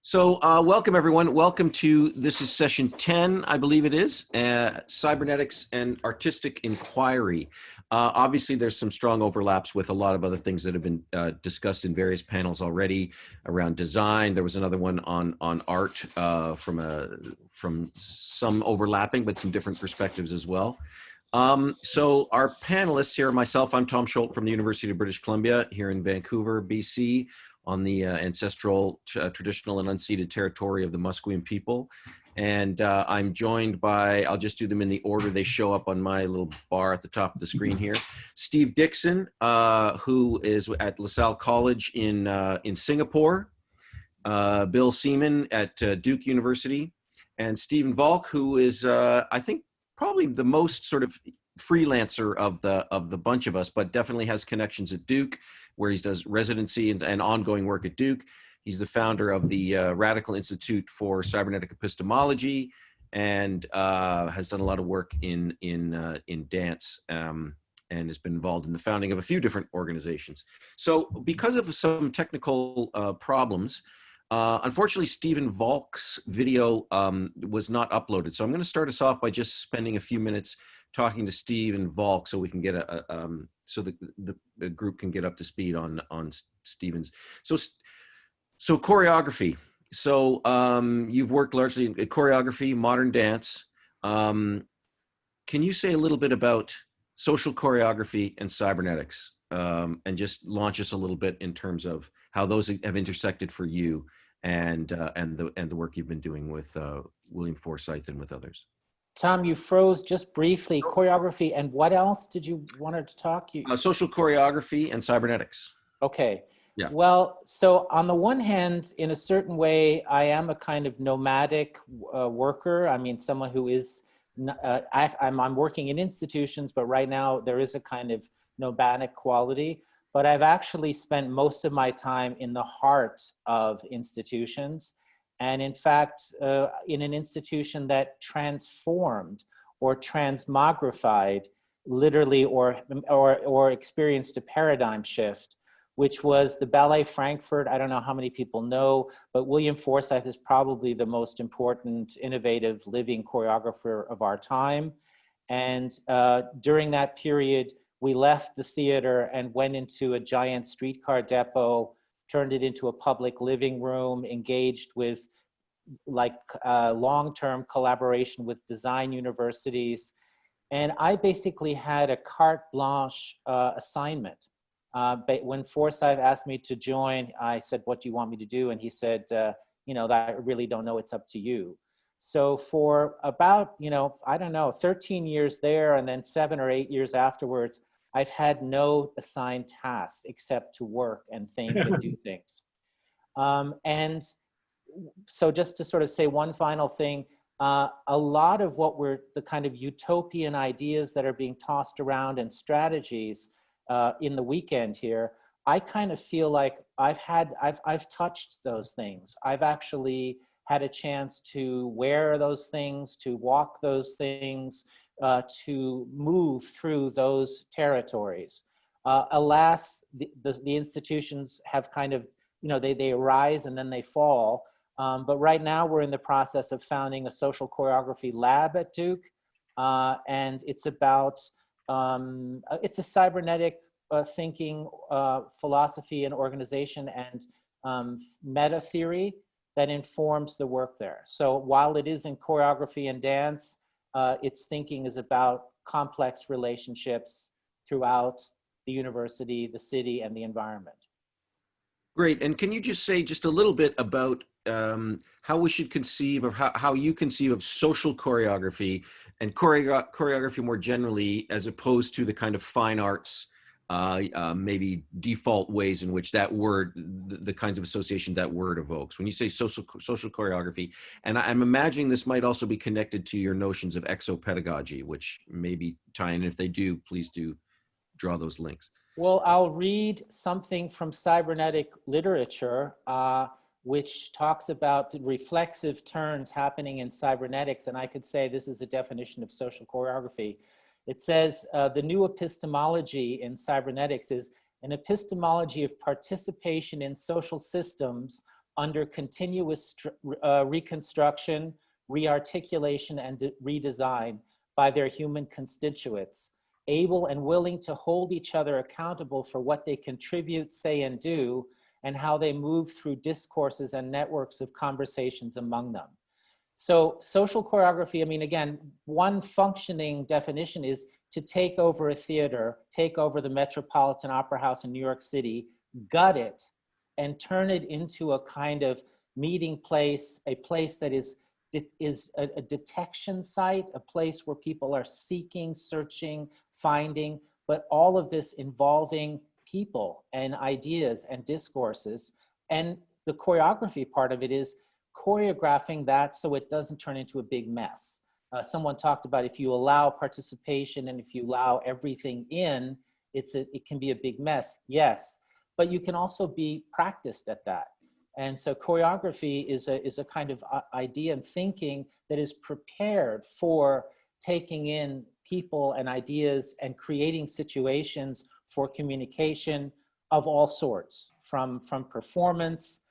So welcome everyone. Welcome to, this is session 10, I believe it is, Cybernetics and Artistic Inquiry. Obviously there's some strong overlaps with a lot of other things that have been discussed in various panels already around design. There was another one on art from some overlapping, but some different perspectives as well. So our panelists here, myself, I'm Tom Schultz from the University of British Columbia here in Vancouver, BC, on the ancestral, traditional and unceded territory of the Musqueam people. And I'm joined by, I'll just do them in the order they show up on my little bar at the top of the screen here. Steve Dixon, who is at LaSalle College in Singapore. Bill Seaman at Duke University. And Stephen Volk, who is, I think, probably the most sort of freelancer of the bunch of us, but definitely has connections at Duke, where he does residency and ongoing work at Duke. He's the founder of the Radical Institute for Cybernetic Epistemology, and has done a lot of work in dance, and has been involved in the founding of a few different organizations. So because of some technical problems, unfortunately, Stephen Volk's video was not uploaded. So I'm going to start us off by just spending a few minutes talking to Stephen Volk, so we can get so the group can get up to speed on Stephen's. So choreography. So you've worked largely in choreography, modern dance. Can you say a little bit about social choreography and cybernetics, and just launch us a little bit in terms of how those have intersected for you, and the work you've been doing with William Forsythe and with others? Tom, you froze just briefly. Choreography and what else did you want to talk? Social choreography and cybernetics. Okay. Yeah. Well, so on the one hand, in a certain way, I am a kind of nomadic worker. I mean, someone who is, I'm working in institutions, but right now there is a kind of nomadic quality. But I've actually spent most of my time in the heart of institutions. And in fact, in an institution that transformed or transmogrified, literally, or experienced a paradigm shift, which was the Ballet Frankfurt. I don't know how many people know, but William Forsythe is probably the most important, innovative, living choreographer of our time. And during that period, we left the theater and went into a giant streetcar depot, turned it into a public living room, engaged with long-term collaboration with design universities. And I basically had a carte blanche assignment. But when Forsythe asked me to join, I said, "What do you want me to do?" And he said, "You know, I really don't know, it's up to you." So for about, I don't know, 13 years there, and then 7 or 8 years afterwards, I've had no assigned tasks except to work and think and do things. And so just to sort of say one final thing, a lot of what the kind of utopian ideas that are being tossed around and strategies in the weekend here, I kind of feel like I've touched those things. I've actually had a chance to wear those things, to walk those things, to move through those territories. Alas, the institutions have kind of, they arise and then they fall. But right now we're in the process of founding a social choreography lab at Duke. And it's about, it's a cybernetic thinking philosophy and organization and meta theory that informs the work there. So while it is in choreography and dance, its thinking is about complex relationships throughout the university, the city, and the environment. Great. And can you just say just a little bit about how we should conceive of how you conceive of social choreography and choreography more generally, as opposed to the kind of fine arts, maybe default ways in which that word, the kinds of association that word evokes. When you say social choreography, and I'm imagining this might also be connected to your notions of Exo Pedagogy, which maybe tie in. If they do, please do draw those links. Well, I'll read something from cybernetic literature, which talks about the reflexive turns happening in cybernetics. And I could say this is a definition of social choreography. It says, the new epistemology in cybernetics is an epistemology of participation in social systems under continuous reconstruction, rearticulation, and redesign by their human constituents, able and willing to hold each other accountable for what they contribute, say, and do, and how they move through discourses and networks of conversations among them. So social choreography, I mean, again, one functioning definition is to take over a theater, take over the Metropolitan Opera House in New York City, gut it, and turn it into a kind of meeting place, a place that is a detection site, a place where people are seeking, searching, finding, but all of this involving people and ideas and discourses. And the choreography part of it is choreographing that so it doesn't turn into a big mess. Someone talked about if you allow participation and if you allow everything in, it can be a big mess, yes, but you can also be practiced at that. And so choreography is a kind of idea and thinking that is prepared for taking in people and ideas and creating situations for communication of all sorts, from performance,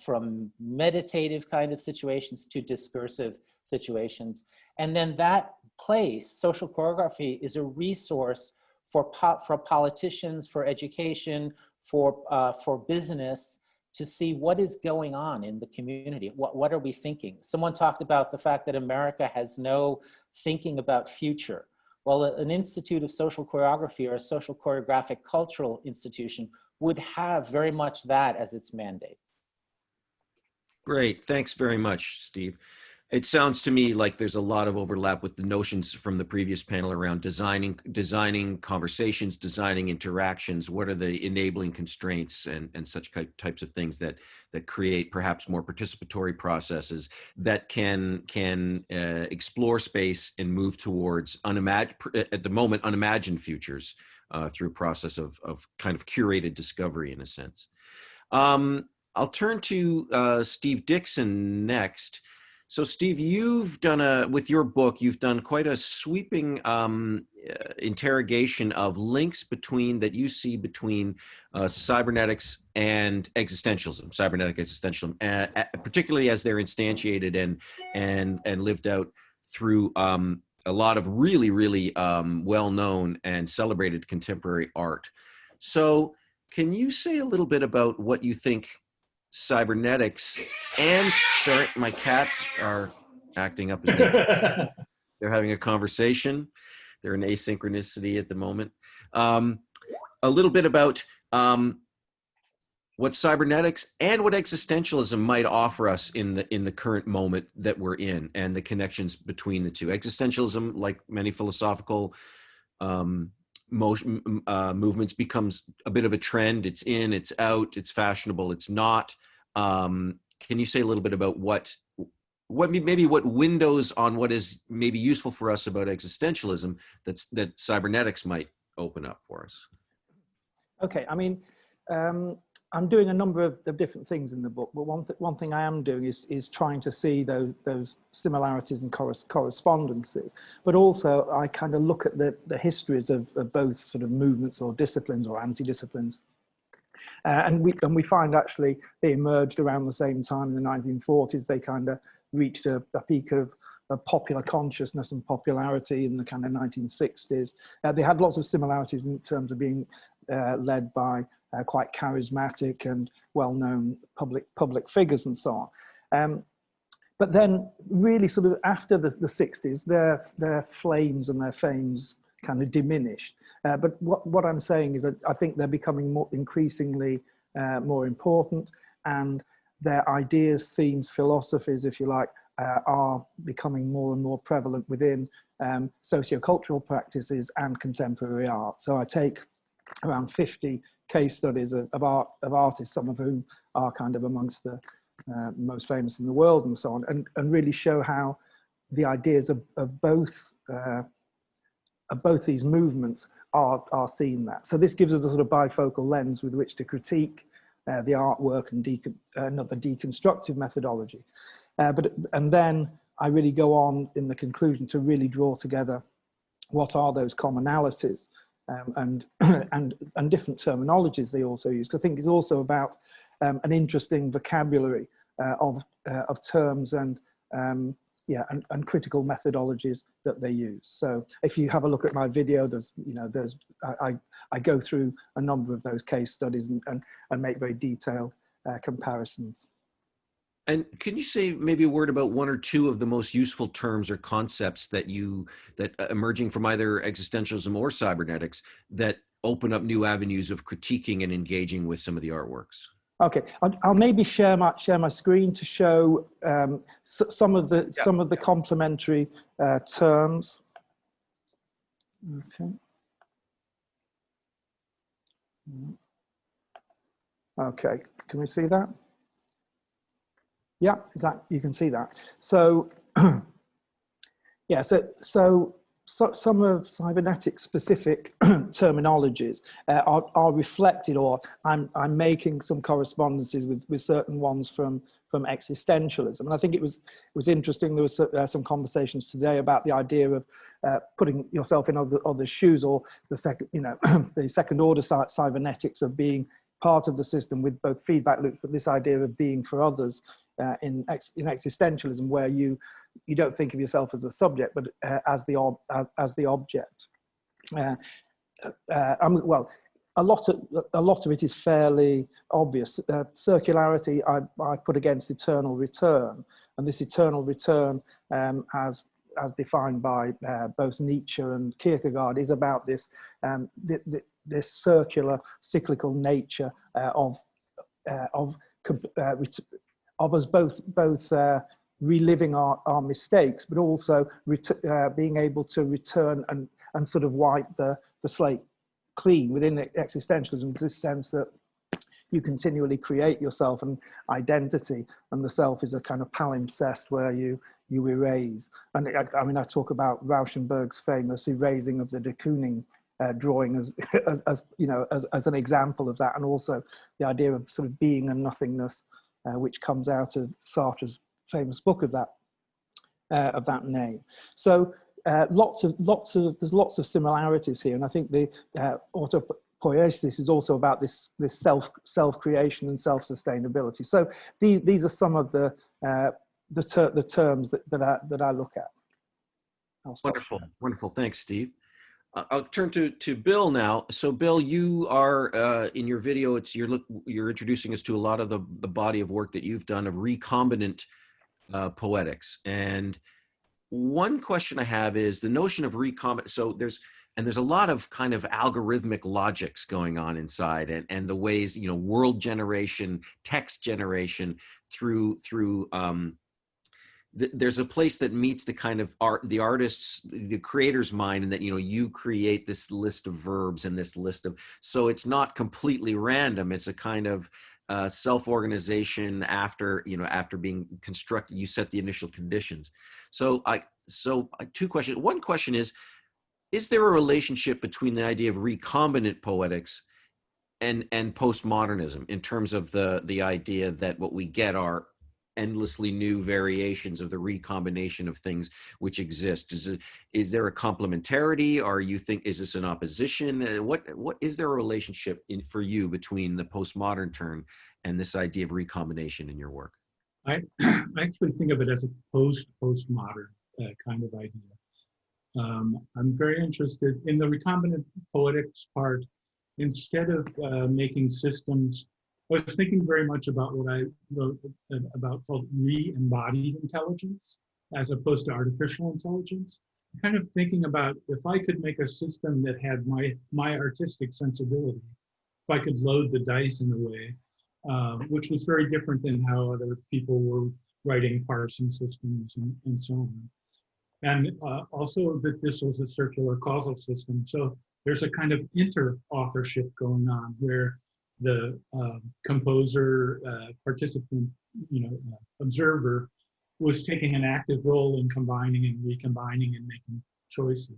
from meditative kind of situations to discursive situations. And then that place, social choreography, is a resource for politicians, for education, for business, to see what is going on in the community. What are we thinking? Someone talked about the fact that America has no thinking about future. Well, an institute of social choreography or a social choreographic cultural institution would have very much that as its mandate. Great. Thanks very much, Steve. It sounds to me like there's a lot of overlap with the notions from the previous panel around designing conversations, designing interactions. What are the enabling constraints and such types of things that create perhaps more participatory processes that can explore space and move towards at the moment unimagined futures through a process of kind of curated discovery in a sense. I'll turn to Steve Dixon next. So Steve, you've done with your book, you've done quite a sweeping interrogation of links that you see between cybernetics and existentialism, cybernetic existentialism, particularly as they're instantiated and lived out through a lot of really well-known and celebrated contemporary art. So can you say a little bit about what you think cybernetics and, sorry, my cats are acting up as they're having a conversation. They're in asynchronicity at the moment. A little bit about what cybernetics and what existentialism might offer us in the current moment that we're in, and the connections between the two. Existentialism, like many philosophical movements, becomes a bit of a trend. It's in, it's out, it's fashionable, it's not. Can you say a little bit about what windows on what is maybe useful for us about existentialism that cybernetics might open up for us? Okay, I mean, I'm doing a number of different things in the book, but one thing I am doing is trying to see those similarities and correspondences, but also I kind of look at the histories of both sort of movements or disciplines or anti-disciplines. And we find actually they emerged around the same time in the 1940s. They kind of reached a peak of popular consciousness and popularity in the kind of 1960s. They had lots of similarities in terms of being led by quite charismatic and well-known public figures and so on. But then really sort of after the 60s, their flames and their fames kind of diminished. But what I'm saying is that I think they're becoming increasingly more important, and their ideas, themes, philosophies, if you like, are becoming more and more prevalent within sociocultural practices and contemporary art. So I take around 50 case studies of artists, some of whom are kind of amongst the most famous in the world and so on, and really show how the ideas of both these movements are seen that. So this gives us a sort of bifocal lens with which to critique the artwork and another deconstructive methodology. And then I really go on in the conclusion to really draw together what are those commonalities and different terminologies they also use. 'Cause I think it's also about an interesting vocabulary of terms and and critical methodologies that they use. So if you have a look at my video, I go through a number of those case studies and make very detailed comparisons. And can you say maybe a word about one or two of the most useful terms or concepts that emerging from either existentialism or cybernetics that open up new avenues of critiquing and engaging with some of the artworks? Okay, I'll maybe share my screen to show some of the complementary terms. Okay. Okay, can we see that? Yeah, you can see that. So, yeah, so some of cybernetics specific terminologies are reflected, or I'm making some correspondences with certain ones from existentialism. And I think it was interesting. There was some conversations today about the idea of putting yourself in other shoes, or the second order cybernetics of being part of the system with both feedback loops, but this idea of being for others in existentialism, where you don't think of yourself as a subject, but as the object. Well, a lot of it is fairly obvious. Circularity I put against eternal return, and this eternal return, as defined by both Nietzsche and Kierkegaard, is about this this circular, cyclical nature of us both reliving our mistakes, but also being able to return and sort of wipe the slate clean. Within existentialism, this sense that you continually create yourself and identity, and the self is a kind of palimpsest where you erase. And I mean, I talk about Rauschenberg's famous erasing of the de Kooning drawing as an example of that, and also the idea of sort of being and nothingness, which comes out of Sartre's famous book of that name. So there's lots of similarities here, and I think the autopoiesis is also about this self-creation and self-sustainability. So these are some of the terms that I look at. Wonderful. Thanks, Steve. I'll turn to Bill now. So Bill, you are in your video, you're introducing us to a lot of the body of work that you've done of recombinant poetics. And one question I have is the notion of recombinant. So there's a lot of kind of algorithmic logics going on inside, and the ways, world generation, text generation through there's a place that meets the kind of the artist's, the creator's mind, and that, you create this list of verbs and this list of, so it's not completely random. It's a kind of self-organization after being constructed. You set the initial conditions. So two questions. One question is there a relationship between the idea of recombinant poetics and postmodernism in terms of the idea that what we get are endlessly new variations of the recombination of things which exist? Is there a complementarity, or is this an opposition? What is there a relationship for you between the postmodern turn and this idea of recombination in your work? I actually think of it as a postmodern kind of idea. I'm very interested in the recombinant poetics part. Instead of making systems, I was thinking very much about what I wrote about called re-embodied intelligence, as opposed to artificial intelligence. Kind of thinking about, if I could make a system that had my artistic sensibility, if I could load the dice in a way, which was very different than how other people were writing parsing systems and so on. And also that this was a circular causal system. So there's a kind of inter-authorship going on where the composer, participant, observer was taking an active role in combining and recombining and making choices.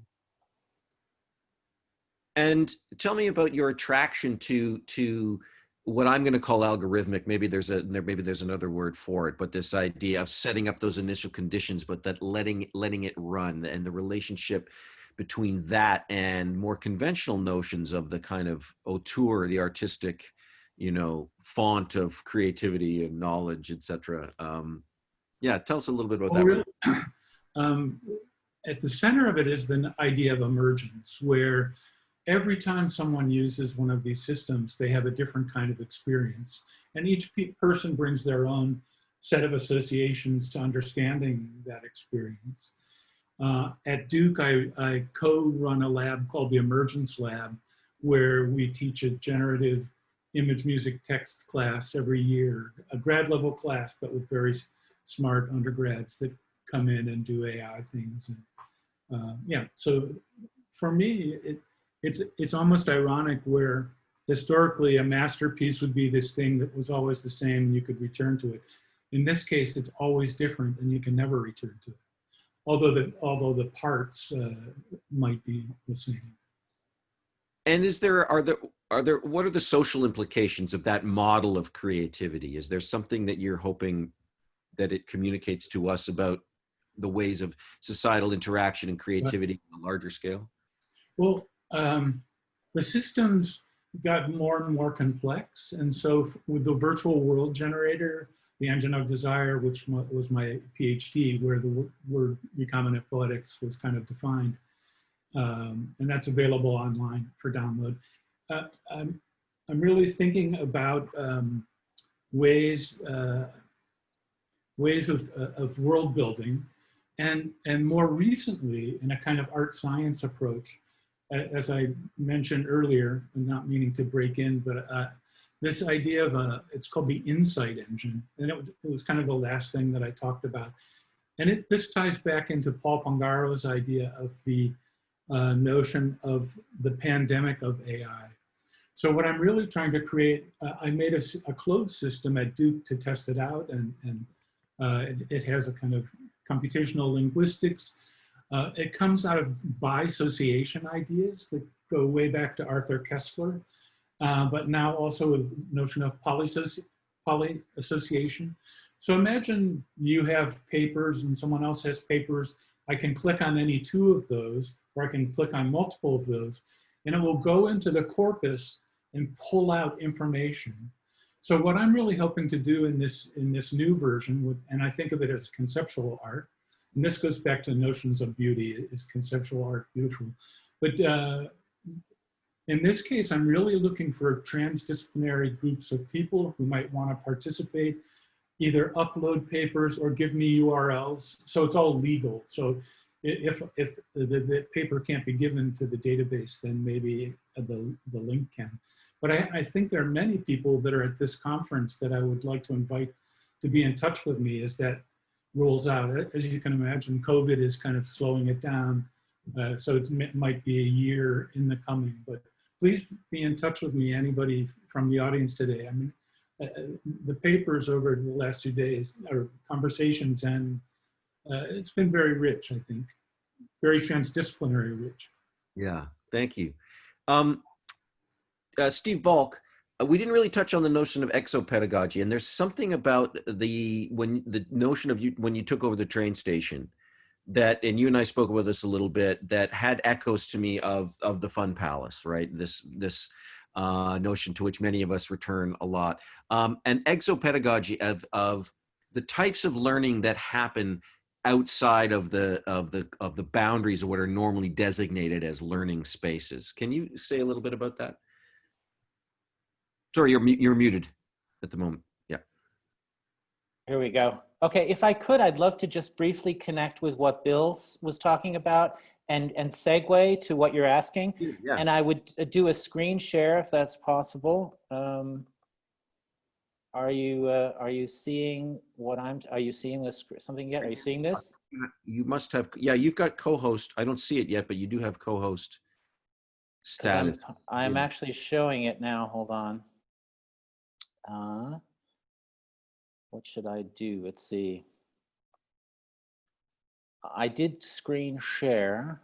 And tell me about your attraction to what I'm going to call algorithmic. Maybe there's another word for it, but this idea of setting up those initial conditions, but that letting it run, and the relationship between that and more conventional notions of the kind of auteur, the artistic font of creativity and knowledge, etc. Yeah, tell us a little bit about Oh, that. really? At the center of it is the idea of emergence, where every time someone uses one of these systems, they have a different kind of experience. And each person brings their own set of associations to understanding that experience. At Duke, I co-run a lab called the Emergence Lab, where we teach a generative image music text class every year, a grad level class, but with very smart undergrads that come in and do AI things. And, yeah, so for me, it's almost ironic where historically a masterpiece would be this thing that was always the same and you could return to it. In this case, it's always different and you can never return to it. Although the parts might be the same. And what are the social implications of that model of creativity? Is there something that you're hoping that it communicates to us about the ways of societal interaction and creativity on a larger scale? Well, the systems got more and more complex. And so with the virtual world generator, the engine of desire, which was my PhD, where the word recombinant poetics was kind of defined. And that's available online for download. I'm really thinking about ways of world building, and more recently in a kind of art science approach, as I mentioned earlier, and not meaning to break in, but this idea of it's called the insight engine, and it was kind of the last thing that I talked about, and this ties back into Paul Pongaro's idea of the notion of the pandemic of AI. So what I'm really trying to create, I made a closed system at Duke to test it out, and it has a kind of computational linguistics. It comes out of bi-association ideas that go way back to Arthur Koestler, but now also a notion of poly-association. So imagine you have papers and someone else has papers. I can click on any two of those, or I can click on multiple of those, and it will go into the corpus and pull out information. So what I'm really hoping to do in this new version, and I think of it as conceptual art, and this goes back to notions of beauty. Is conceptual art beautiful? But in this case, I'm really looking for transdisciplinary groups of people who might want to participate, either upload papers or give me URLs. So it's all legal. So if the paper can't be given to the database, then maybe the link can. But I think there are many people that are at this conference that I would like to invite to be in touch with me as that rolls out. As you can imagine, COVID is kind of slowing it down. So it might be a year in the coming, but please be in touch with me, anybody from the audience today. I mean, the papers over the last 2 days are conversations, and it's been very rich, I think, very transdisciplinary rich. Yeah, thank you. Steve Balk, we didn't really touch on the notion of exo pedagogy, and there's something about the notion of when you took over the train station that, and you and I spoke about this a little bit, that had echoes to me of the Fun Palace, right? This notion to which many of us return a lot, and exo pedagogy of the types of learning that happen outside of the boundaries of what are normally designated as learning spaces. Can you say a little bit about that? Sorry, you're muted at the moment. Yeah. Here we go. Okay, if I could, I'd love to just briefly connect with what Bill was talking about and segue to what you're asking. Yeah. And I would do a screen share if that's possible. Are you seeing what are you seeing this something yet? Are you seeing this? You must have, yeah, you've got co-host. I don't see it yet, but you do have co-host status. I'm actually showing it now. Hold on. What should I do? Let's see. I did screen share.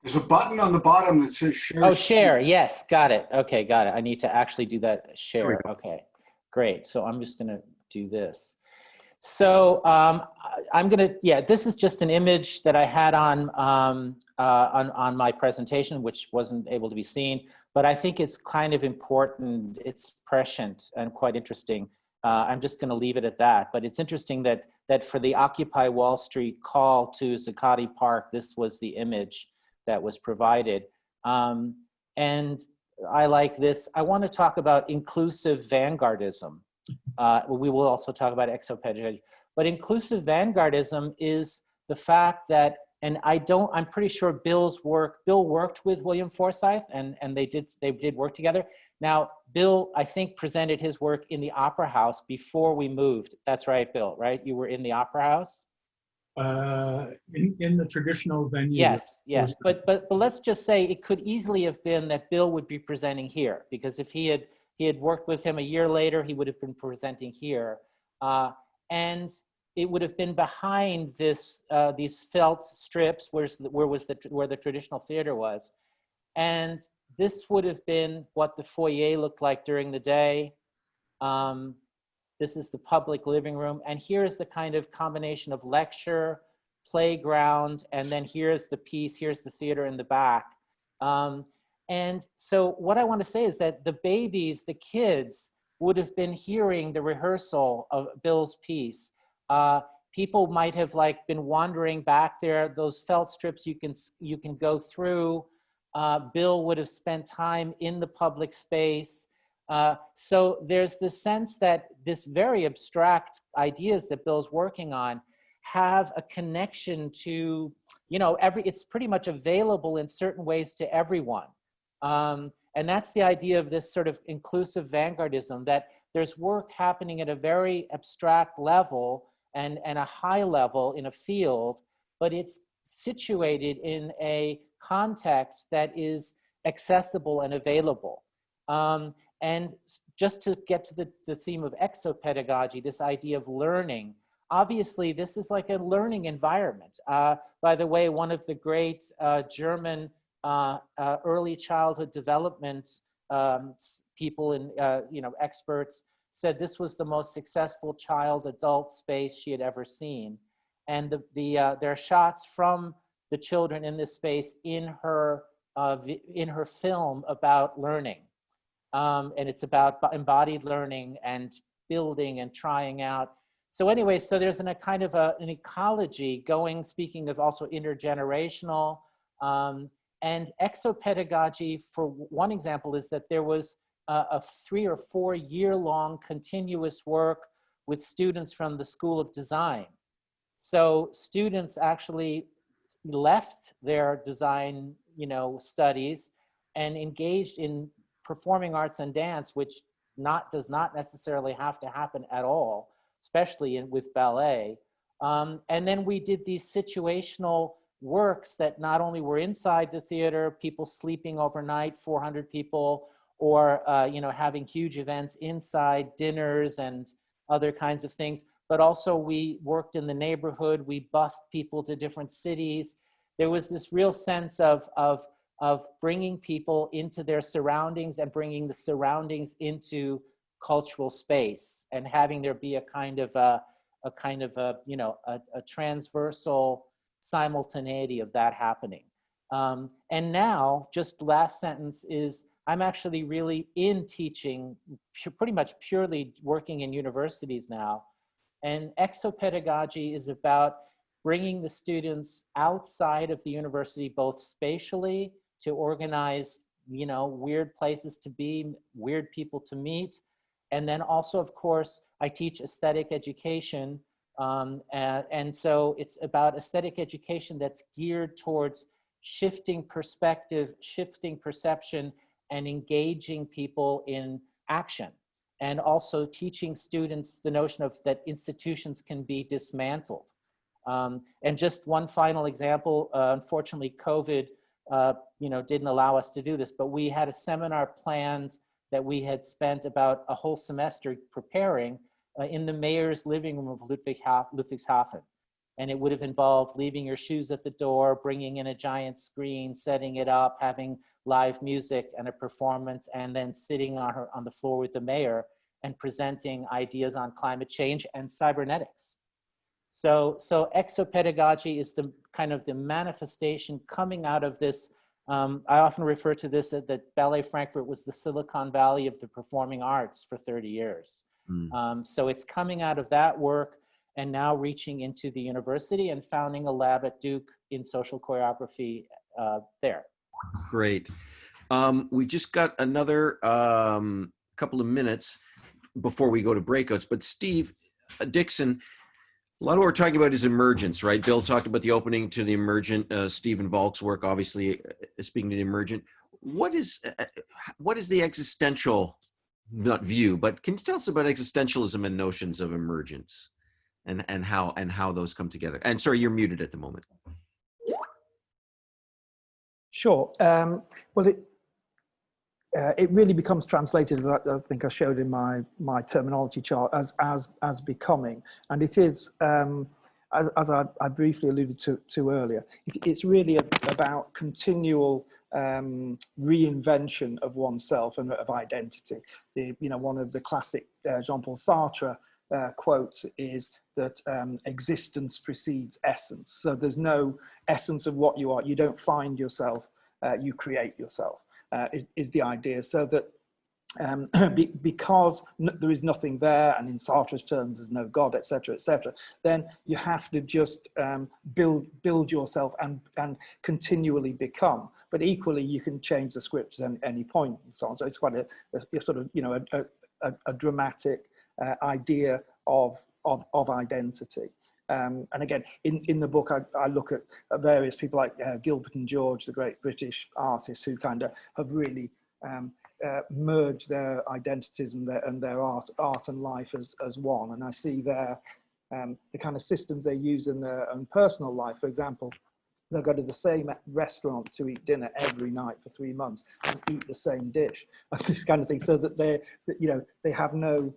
There's a button on the bottom that says share. Oh, share. Yes, got it. Okay, got it. I need to actually do that share. Okay, great. So I'm just going to do this. So I'm gonna, yeah, this is just an image that I had on my presentation, which wasn't able to be seen, but I think it's kind of important. It's prescient and quite interesting. I'm just gonna leave it at that, but it's interesting that for the Occupy Wall Street call to Zuccotti Park, this was the image that was provided. And I like this. I want to talk about inclusive vanguardism. We will also talk about Exo Pedagogy, but inclusive vanguardism is the fact that, and I'm pretty sure Bill worked with William Forsythe, and they did work together. Now, Bill, I think, presented his work in the Opera House before we moved. That's right, Bill, right? You were in the Opera House? In the traditional venue. Yes, yes, but let's just say it could easily have been that Bill would be presenting here, because if he had worked with him a year later, he would have been presenting here, and it would have been behind this these felt strips where the traditional theater was, and this would have been what the foyer looked like during the day. This is the public living room, and here's the kind of combination of lecture, playground, and then here's the piece, here's the theater in the back. And so what I want to say is that the babies, the kids, would have been hearing the rehearsal of Bill's piece. People might have been wandering back there. Those felt strips you can go through. Bill would have spent time in the public space. So there's this sense that this very abstract ideas that Bill's working on have a connection to, it's pretty much available in certain ways to everyone. And that's the idea of this sort of inclusive vanguardism, that there's work happening at a very abstract level and a high level in a field, but it's situated in a context that is accessible and available. And just to get to the theme of exopedagogy, this idea of learning, obviously this is like a learning environment. By the way, one of the great German early childhood development people and experts said this was the most successful child-adult space she had ever seen. And there are shots from the children in this space in her film about learning. And it's about embodied learning and building and trying out. So anyway, so there's a kind of an ecology speaking of also intergenerational, and exopedagogy, for one example, is that there was a 3 or 4 year long continuous work with students from the School of Design. So students actually left their design, studies and engaged in performing arts and dance, which does not necessarily have to happen at all, especially with ballet. And then we did these situational works that not only were inside the theater, people sleeping overnight, 400 people, or having huge events inside, dinners and other kinds of things, but also we worked in the neighborhood, we bused people to different cities. There was this real sense of bringing people into their surroundings and bringing the surroundings into cultural space, and having there be a kind of a transversal simultaneity of that happening. And now, just last sentence is, I'm actually really in teaching, pretty much purely working in universities now. And exopedagogy is about bringing the students outside of the university, both spatially, to organize, weird places to be, weird people to meet. And then also, of course, I teach aesthetic education. And so it's about aesthetic education that's geared towards shifting perspective, shifting perception, and engaging people in action. And also teaching students the notion of that institutions can be dismantled. And just one final example, unfortunately, COVID didn't allow us to do this, but we had a seminar planned that we had spent about a whole semester preparing in the mayor's living room of Ludwigshafen. And it would have involved leaving your shoes at the door, bringing in a giant screen, setting it up, having live music and a performance, and then sitting on the floor with the mayor and presenting ideas on climate change and cybernetics. So Exo Pedagogy is the kind of the manifestation coming out of this. I often refer to this as that Ballet Frankfurt was the Silicon Valley of the performing arts for 30 years. So it's coming out of that work and now reaching into the university and founding a lab at Duke in social choreography there. Great. We just got another couple of minutes before we go to breakouts, but Steve Dixon, a lot of what we're talking about is emergence, right? Bill talked about the opening to the emergent. Stephen Volk's work, obviously, speaking to the emergent. What is the existential, not view, but can you tell us about existentialism and notions of emergence, and how those come together? And sorry, you're muted at the moment. Sure. Well, it really becomes translated, as I think I showed in my terminology chart, as becoming, and it is, as I briefly alluded to earlier, it's really about continual reinvention of oneself and of identity. One of the classic Jean-Paul Sartre quotes is that existence precedes essence. So there's no essence of what you are. You don't find yourself, you create yourself, is the idea. So that because there is nothing there, and in Sartre's terms there's no God, etc., then you have to just build yourself and continually become. But equally, you can change the script at any point and so on. So it's quite a sort of a dramatic idea of identity. And again, in the book, I look at various people like Gilbert and George, the great British artists, who kind of have really merged their identities and their art and life as one. And I see the kind of systems they use in their own personal life. For example, they'll go to the same restaurant to eat dinner every night for 3 months and eat the same dish, this kind of thing, so that they have no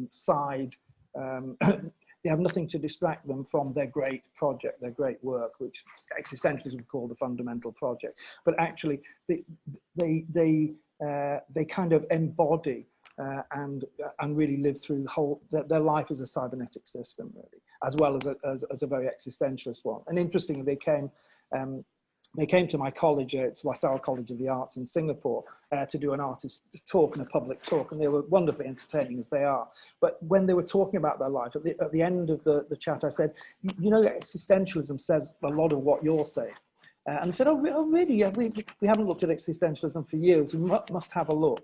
side. They have nothing to distract them from their great project, their great work, which existentialists would call the fundamental project. But actually, they kind of embody and really live through the whole their life as a cybernetic system, really, as well as a very existentialist one. And interestingly, they came to my college, it's La Salle College of the Arts in Singapore, to do an artist talk and a public talk, and they were wonderfully entertaining, as they are. But when they were talking about their life, at the end of the chat, I said, existentialism says a lot of what you're saying. And they said, oh really? Yeah, we haven't looked at existentialism for years, we must have a look.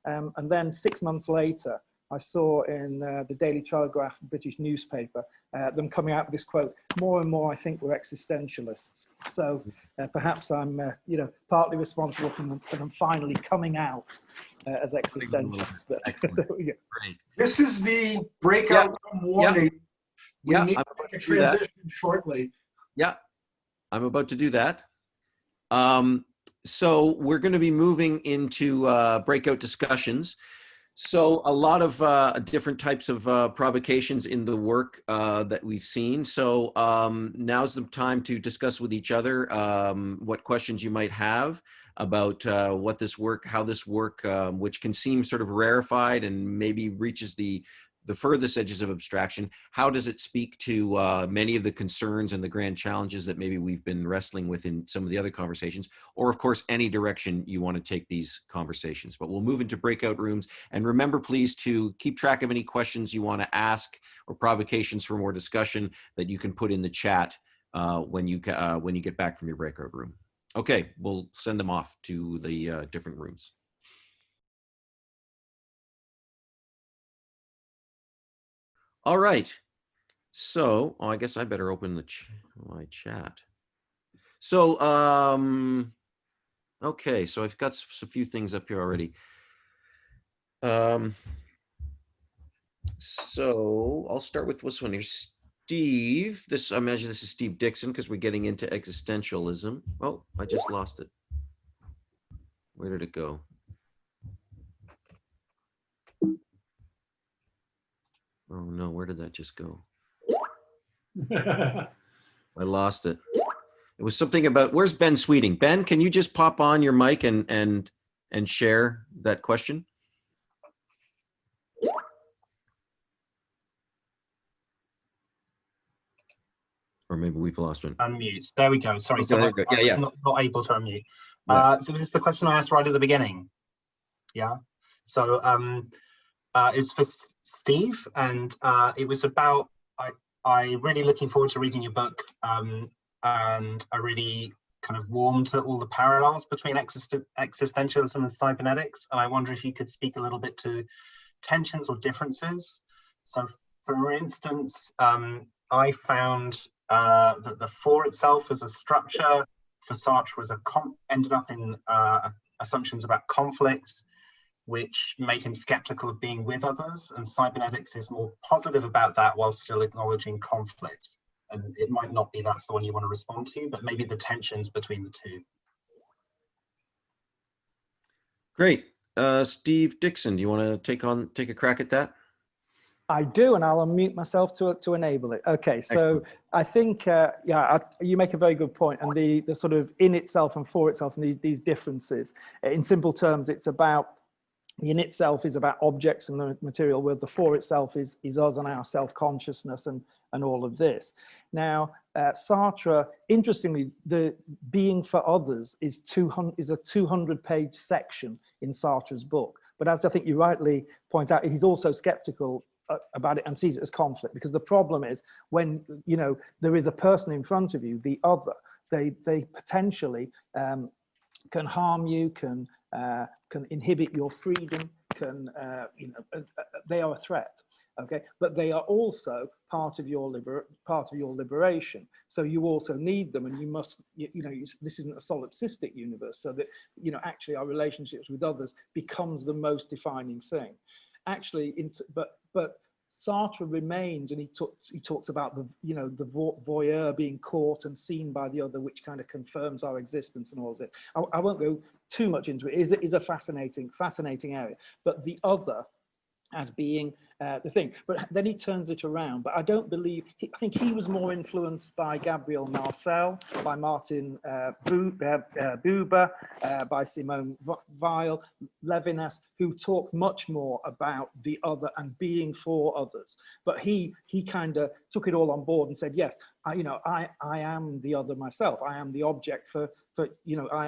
And then 6 months later, I saw in the Daily Telegraph, British newspaper, them coming out with this quote: more and more I think we're existentialists. So perhaps I'm partly responsible for them finally coming out as existentialists. But there we go. Great. This is the breakout room warning. We need to make a transition shortly. Yeah, I'm about to do that. So we're going to be moving into breakout discussions. So a lot of different types of provocations in the work that we've seen. So now's the time to discuss with each other what questions you might have about what this work, how this work, which can seem sort of rarefied and maybe reaches the furthest edges of abstraction. How does it speak to many of the concerns and the grand challenges that maybe we've been wrestling with in some of the other conversations, or of course, any direction you want to take these conversations. But we'll move into breakout rooms. And remember, please, to keep track of any questions you want to ask or provocations for more discussion that you can put in the chat when you get back from your breakout room. Okay, we'll send them off to the different rooms. All right, so I guess I better open my chat. So, okay, so I've got a few things up here already. So I'll start with this one here. Steve, I imagine this is Steve Dixon because we're getting into existentialism. Oh, I just lost it. Where did it go? Oh no, where did that just go? I lost it. It was something about, where's Ben Sweeting? Ben, can you just pop on your mic and share that question? Or maybe we've lost one. Unmute. There we go. Sorry, Okay, so there you go. I Yeah, was not able to unmute. Yeah. So this is the question I asked right at the beginning. Yeah. So it's for Steve, and it was about I really looking forward to reading your book, and I really kind of warm to all the parallels between existentialism and cybernetics. And I wonder if you could speak a little bit to tensions or differences. So, for instance, I found that the for itself as a structure for Sartre was ended up in assumptions about conflict, which made him skeptical of being with others, and cybernetics is more positive about that while still acknowledging conflict. And it might not be that's the one you want to respond to, but maybe the tensions between the two. Great. Steve Dixon, do you want to take a crack at that? I do, and I'll unmute myself to enable it. Okay, so Excellent. I think, you make a very good point, and the sort of in itself and for itself and these differences. In simple terms, it's about the in itself is about objects and the material world. The for itself is us and our self-consciousness and all of this. Now, Sartre, interestingly, the being for others is a 200-page section in Sartre's book. But as I think you rightly point out, he's also skeptical about it and sees it as conflict, because the problem is when there is a person in front of you, the other, they potentially can harm you, can inhibit your freedom, they are a threat. Okay, but they are also part of your liberation. So you also need them, and you must, this isn't a solipsistic universe, so that actually our relationships with others becomes the most defining thing. Actually, but Sartre remains, and he talks about the voyeur being caught and seen by the other, which kind of confirms our existence and all of it. I won't go too much into it. It is a fascinating area. But the other as being the thing, but then he turns it around. But I don't believe, I think he was more influenced by Gabriel Marcel, by Martin Buber, by Simone Weil, Levinas, who talk much more about the other and being for others. But he kind of took it all on board and said, yes, I am the other myself. I am the object I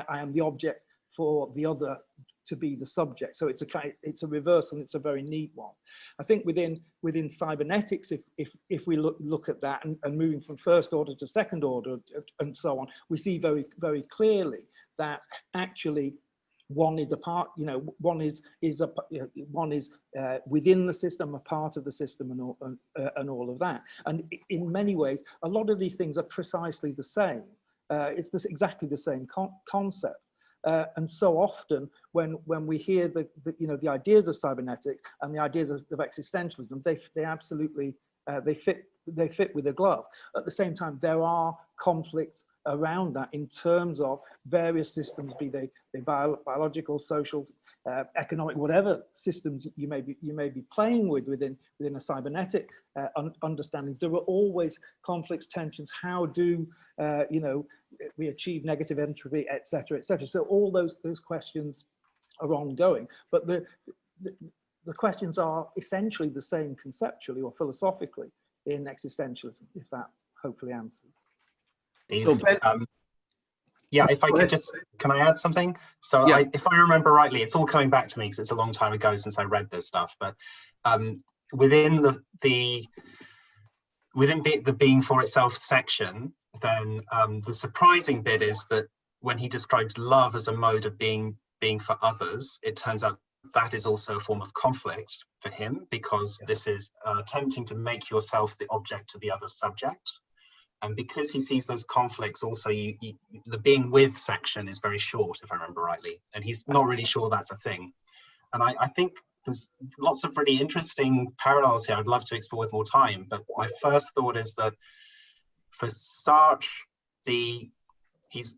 am the object for the other to be the subject. So it's a reversal, and it's a very neat one. I think within cybernetics, if we look at that and moving from first order to second order and so on, we see very, very clearly that actually one is a part, one is within the system, a part of the system, and all of that. And in many ways, a lot of these things are precisely the same. It's exactly the same concept. And so often when we hear the ideas of cybernetics and the ideas of existentialism, they absolutely they fit with a glove. At the same time, there are conflicts around that in terms of various systems, be they biological, social, economic, whatever systems you may be playing within a cybernetic understandings. There are always conflicts, tensions. How do we achieve negative entropy, etc., etc. So all those questions are ongoing, but the questions are essentially the same conceptually or philosophically in existentialism, if that hopefully answers. So, yeah, if I could can I add something? So yeah. If I remember rightly, it's all coming back to me because it's a long time ago since I read this stuff, but within the being for itself section, then the surprising bit is that when he describes love as a mode of being for others, it turns out that is also a form of conflict for him, because this is attempting to make yourself the object to the other subject. And because he sees those conflicts, also the being with section is very short, if I remember rightly, and he's not really sure that's a thing. And I think there's lots of really interesting parallels here I'd love to explore with more time, but my first thought is that for Sartre, he's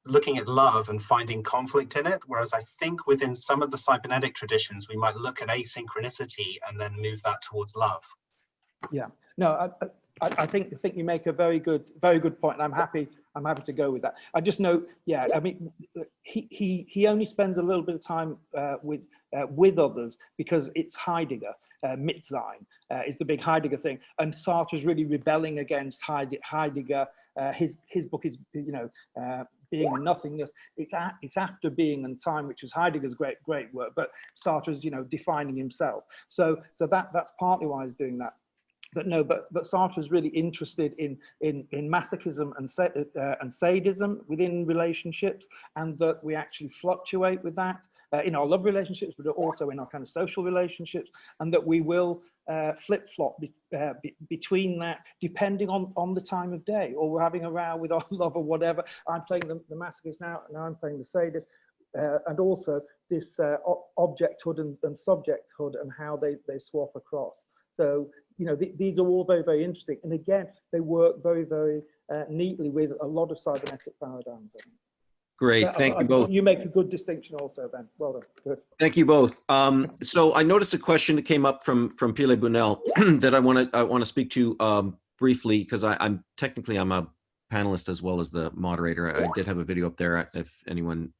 looking at love and finding conflict in it, whereas I think within some of the cybernetic traditions, we might look at asynchronicity and then move that towards love. Yeah, no, I think you make a very good point, and I'm happy I'm happy to go with that. I just know, yeah, I mean, he only spends a little bit of time with others because it's Heidegger. Mitsein is the big Heidegger thing, and Sartre's really rebelling against Heidegger. His book is, you know, Being and Nothingness. It's after Being and Time, which is Heidegger's great work, but Sartre's, you know, defining himself. So that's partly why he's doing that. But no, but Sartre's really interested in masochism and sadism within relationships, and that we actually fluctuate with that in our love relationships, but also in our kind of social relationships, and that we will flip-flop between that depending on the time of day, or we're having a row with our love or whatever. I'm playing the masochist now I'm playing the sadist, and also this objecthood and subjecthood and how they swap across. So, you know, these are all very, very interesting. And again, they work very, very neatly with a lot of cybernetic paradigms. Great, thank you both. You make a good distinction also, Ben. Well done, good. Thank you both. So I noticed a question that came up from Pile Bunel that I want to speak to briefly, because I'm a panelist as well as the moderator. I did have a video up there if anyone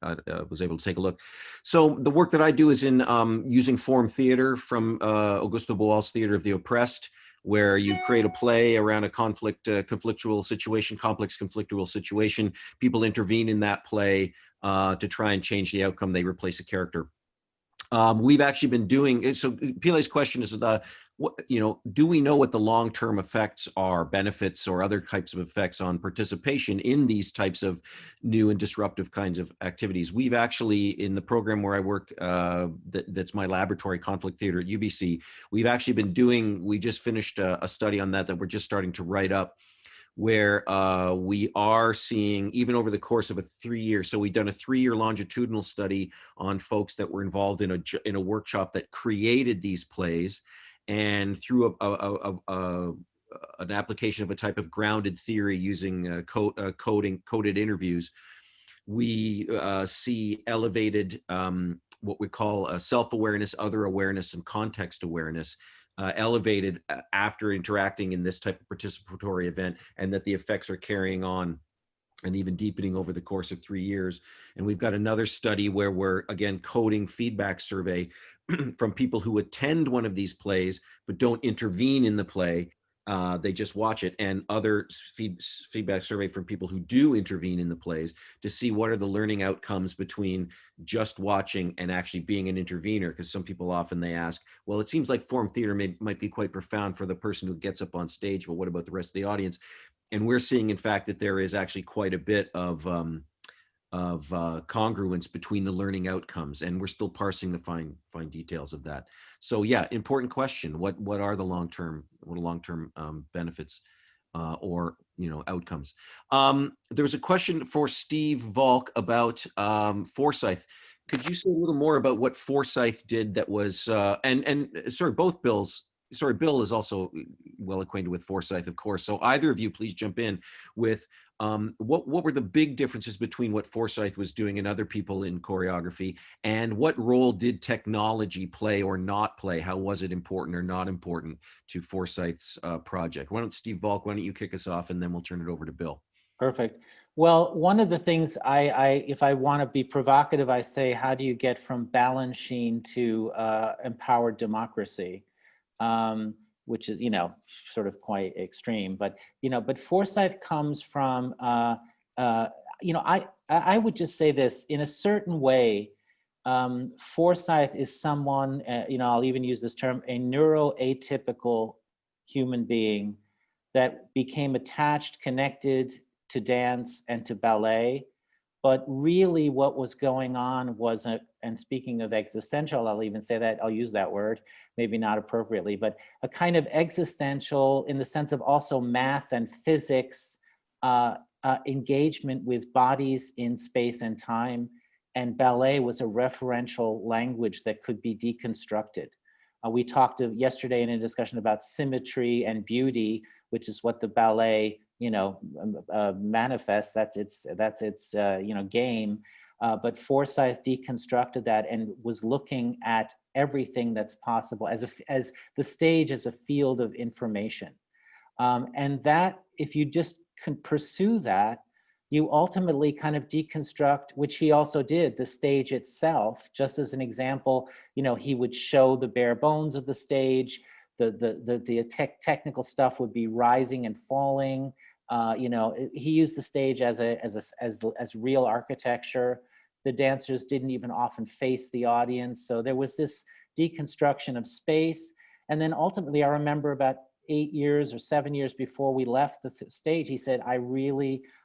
was able to take a look. So the work that I do is in using form theater from Augusto Boal's Theater of the Oppressed, where you create a play around a conflictual situation, complex conflictual situation. People intervene in that play to try and change the outcome. They replace a character. We've actually been doing, so Pile's question is, do we know what the long-term effects are, benefits or other types of effects on participation in these types of new and disruptive kinds of activities? We've actually, in the program where I work, that's my laboratory, Conflict Theater at UBC, we've actually been doing, we just finished a study on that we're just starting to write up, where we are seeing, even over the course of a 3-year, so we've done a 3-year longitudinal study on folks that were involved in a workshop that created these plays, and through an application of a type of grounded theory using coded interviews, we see elevated what we call self-awareness, other awareness, and context awareness elevated after interacting in this type of participatory event, and that the effects are carrying on and even deepening over the course of 3 years. And we've got another study where we're, again, coding feedback survey from people who attend one of these plays but don't intervene in the play. They just watch it, and other feedback survey from people who do intervene in the plays to see what are the learning outcomes between just watching and actually being an intervener. Because some people often, they ask, well, it seems like form theater might be quite profound for the person who gets up on stage, but what about the rest of the audience? And we're seeing, in fact, that there is actually quite a bit of congruence between the learning outcomes, and we're still parsing the fine details of that. So yeah, important question. What are the long-term benefits or outcomes? There was a question for Steve Valk about Forsyth. Could you say a little more about what Forsyth did that was and sorry, both Bills. Sorry, Bill is also well acquainted with Forsyth, of course. So either of you, please jump in with what were the big differences between what Forsyth was doing and other people in choreography, and what role did technology play or not play? How was it important or not important to Forsyth's project? Why don't Steve Valk, why don't you kick us off, and then we'll turn it over to Bill. Perfect. Well, one of the things if I want to be provocative, I say, how do you get from Balanchine to empowered democracy? Which is, sort of quite extreme, but Forsyth comes from, I would just say this, in a certain way, Forsyth is someone, I'll even use this term, a neuroatypical human being that became attached, connected to dance and to ballet. But really what was going on was, and speaking of existential, I'll even say that, I'll use that word, maybe not appropriately, but a kind of existential, in the sense of also math and physics, engagement with bodies in space and time. And ballet was a referential language that could be deconstructed. We talked yesterday in a discussion about symmetry and beauty, which is what the ballet manifests. That's its game. But Forsyth deconstructed that and was looking at everything that's possible as the stage as a field of information. And that, if you just can pursue that, you ultimately kind of deconstruct, which he also did, the stage itself. Just as an example, you know, he would show the bare bones of the stage. The technical stuff would be rising and falling. You know, he used the stage as real architecture. The dancers didn't even often face the audience. So there was this deconstruction of space. And then ultimately, I remember about 8 years or 7 years before we left the stage, he said,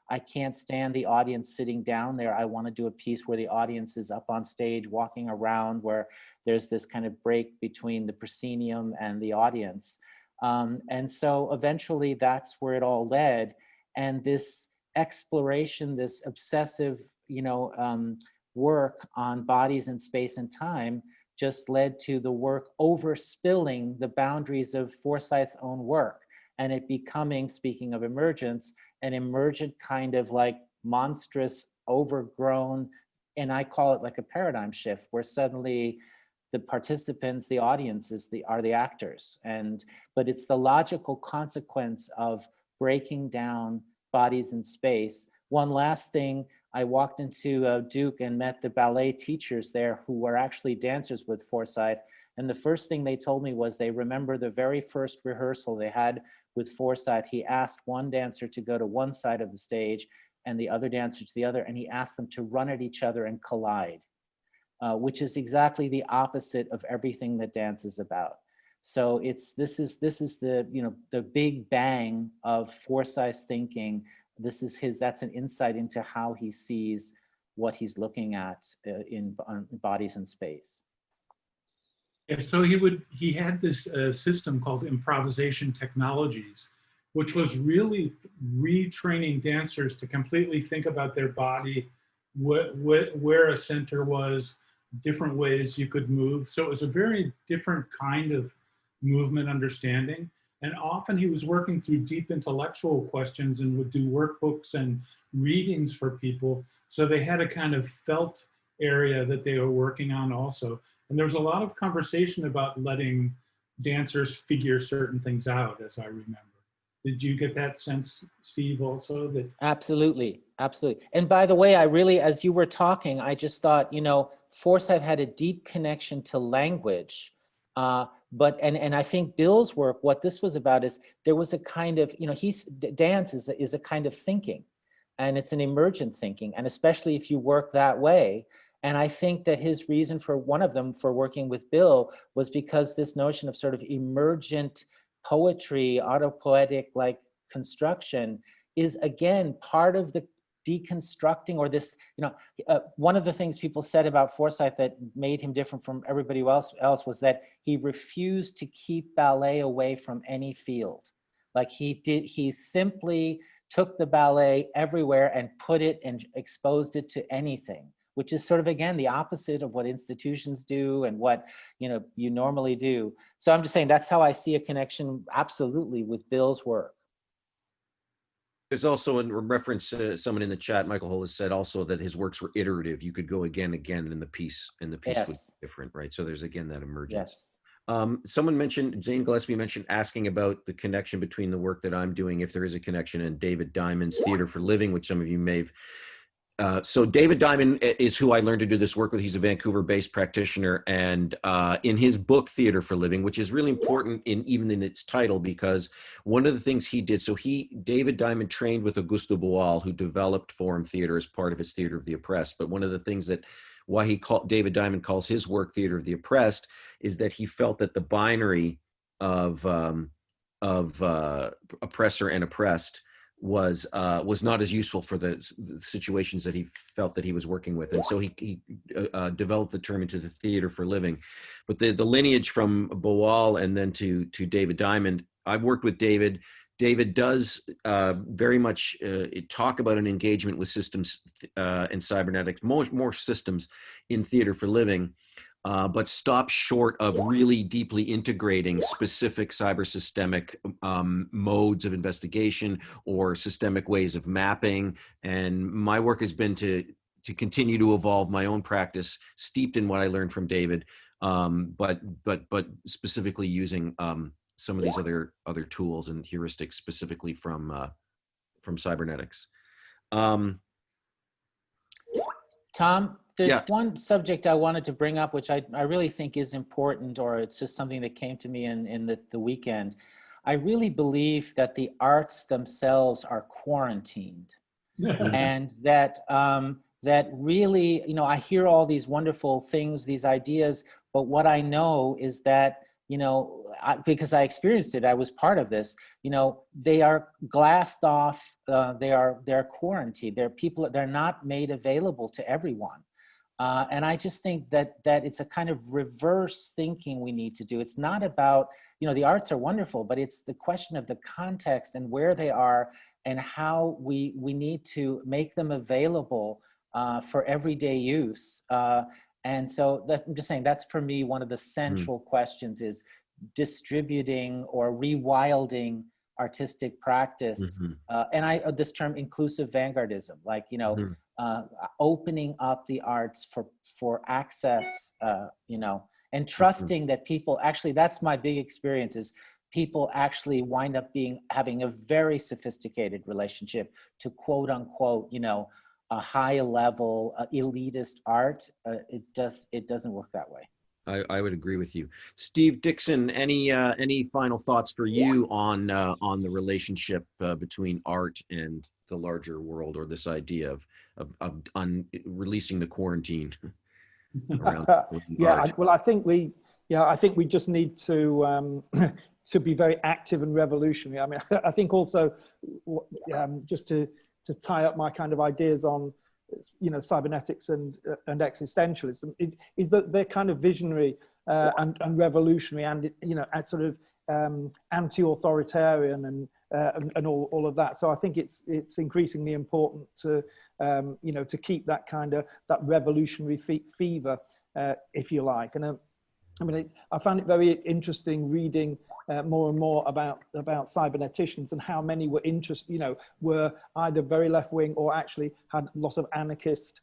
I can't stand the audience sitting down there. I want to do a piece where the audience is up on stage, walking around, where there's this kind of break between the proscenium and the audience. And so eventually that's where it all led. And this exploration, this obsessive, you know, work on bodies in space and time just led to the work overspilling the boundaries of Forsyth's own work, and it becoming, speaking of emergence, an emergent kind of like monstrous, overgrown, and I call it like a paradigm shift, where suddenly the participants, the audiences, are the actors. But it's the logical consequence of breaking down bodies in space. One last thing, I walked into Duke and met the ballet teachers there who were actually dancers with Forsyth. And the first thing they told me was they remember the very first rehearsal they had with Forsyth. He asked one dancer to go to one side of the stage and the other dancer to the other, and he asked them to run at each other and collide, which is exactly the opposite of everything that dance is about. So this is the, you know, the big bang of Forsyth's thinking. That's an insight into how he sees what he's looking at in bodies in space. Yeah, so he had this system called Improvisation Technologies, which was really retraining dancers to completely think about their body, where a center was, different ways you could move. So it was a very different kind of movement understanding. And often he was working through deep intellectual questions and would do workbooks and readings for people. So they had a kind of felt area that they were working on also. And there was a lot of conversation about letting dancers figure certain things out, as I remember. Did you get that sense, Steve, also? That Absolutely, absolutely. And by the way, I really, as you were talking, I just thought, you know, Forsyth had a deep connection to language. But I think Bill's work, what this was about is there was a kind of, you know, dance is a kind of thinking, and it's an emergent thinking, and especially if you work that way. And I think that his reason for one of them for working with Bill was because this notion of sort of emergent poetry, autopoetic like construction is again part of the deconstructing, or this, you know, one of the things people said about Forsyth that made him different from everybody else was that he refused to keep ballet away from any field. Like he simply took the ballet everywhere and put it and exposed it to anything, which is sort of, again, the opposite of what institutions do and what, you know, you normally do. So I'm just saying that's how I see a connection absolutely with Bill's work. There's also in reference, someone in the chat, Michael Hull, has said also that his works were iterative. You could go again, and the piece Yes. would be different, right? So there's again that emergence. Yes. Someone mentioned, Zane Gillespie mentioned asking about the connection between the work that I'm doing, if there is a connection, and David Diamond's Theater for Living, which some of you may have. So David Diamond is who I learned to do this work with. He's a Vancouver-based practitioner, and in his book Theater for Living, which is really important even in its title, because one of the things he did, David Diamond trained with Augusto Boal, who developed forum theater as part of his Theater of the Oppressed. But one of the things that why David Diamond calls his work Theater of the Oppressed is that he felt that the binary of oppressor and oppressed was not as useful for the situations that he felt that he was working with, and so he developed the term into the Theater for Living. But the lineage from Boal and then to David Diamond, I've worked with David. David does very much talk about an engagement with systems and cybernetics, more systems in Theater for Living. But stop short of really deeply integrating specific cyber-systemic modes of investigation or systemic ways of mapping. And my work has been to continue to evolve my own practice, steeped in what I learned from David, but specifically using some of these other tools and heuristics, specifically from cybernetics. Tom, there's Yeah. one subject I wanted to bring up, which I really think is important, or it's just something that came to me in the weekend. I really believe that the arts themselves are quarantined. And that that really, you know, I hear all these wonderful things, these ideas, but what I know is that, you know, because I experienced it, I was part of this, you know, they are glassed off, they're quarantined, they're not made available to everyone. And I just think that it's a kind of reverse thinking we need to do. It's not about, you know, the arts are wonderful, but it's the question of the context and where they are and how we need to make them available for everyday use. And so I'm just saying, that's for me one of the central questions, is distributing or rewilding artistic practice. And this term inclusive vanguardism, like, you know, opening up the arts for access, you know, and trusting that people actually, that's my big experience, is people actually wind up having a very sophisticated relationship to quote unquote, you know, a high level elitist art. It doesn't work that way. I would agree with you. Steve Dixon, any final thoughts for you on the relationship between art and the larger world, or this idea of releasing the quarantine around art? Well, I think we just need to to be very active and revolutionary. I mean, I think also just to tie up my kind of ideas on, you know, cybernetics and existentialism, is that they're kind of visionary and revolutionary, and, you know, at sort of anti-authoritarian and all of that. So I think it's increasingly important to you know, to keep that kind of that revolutionary fever, if you like. And I mean, I found it very interesting reading more and more about cyberneticians and how many were were either very left wing or actually had lots of anarchist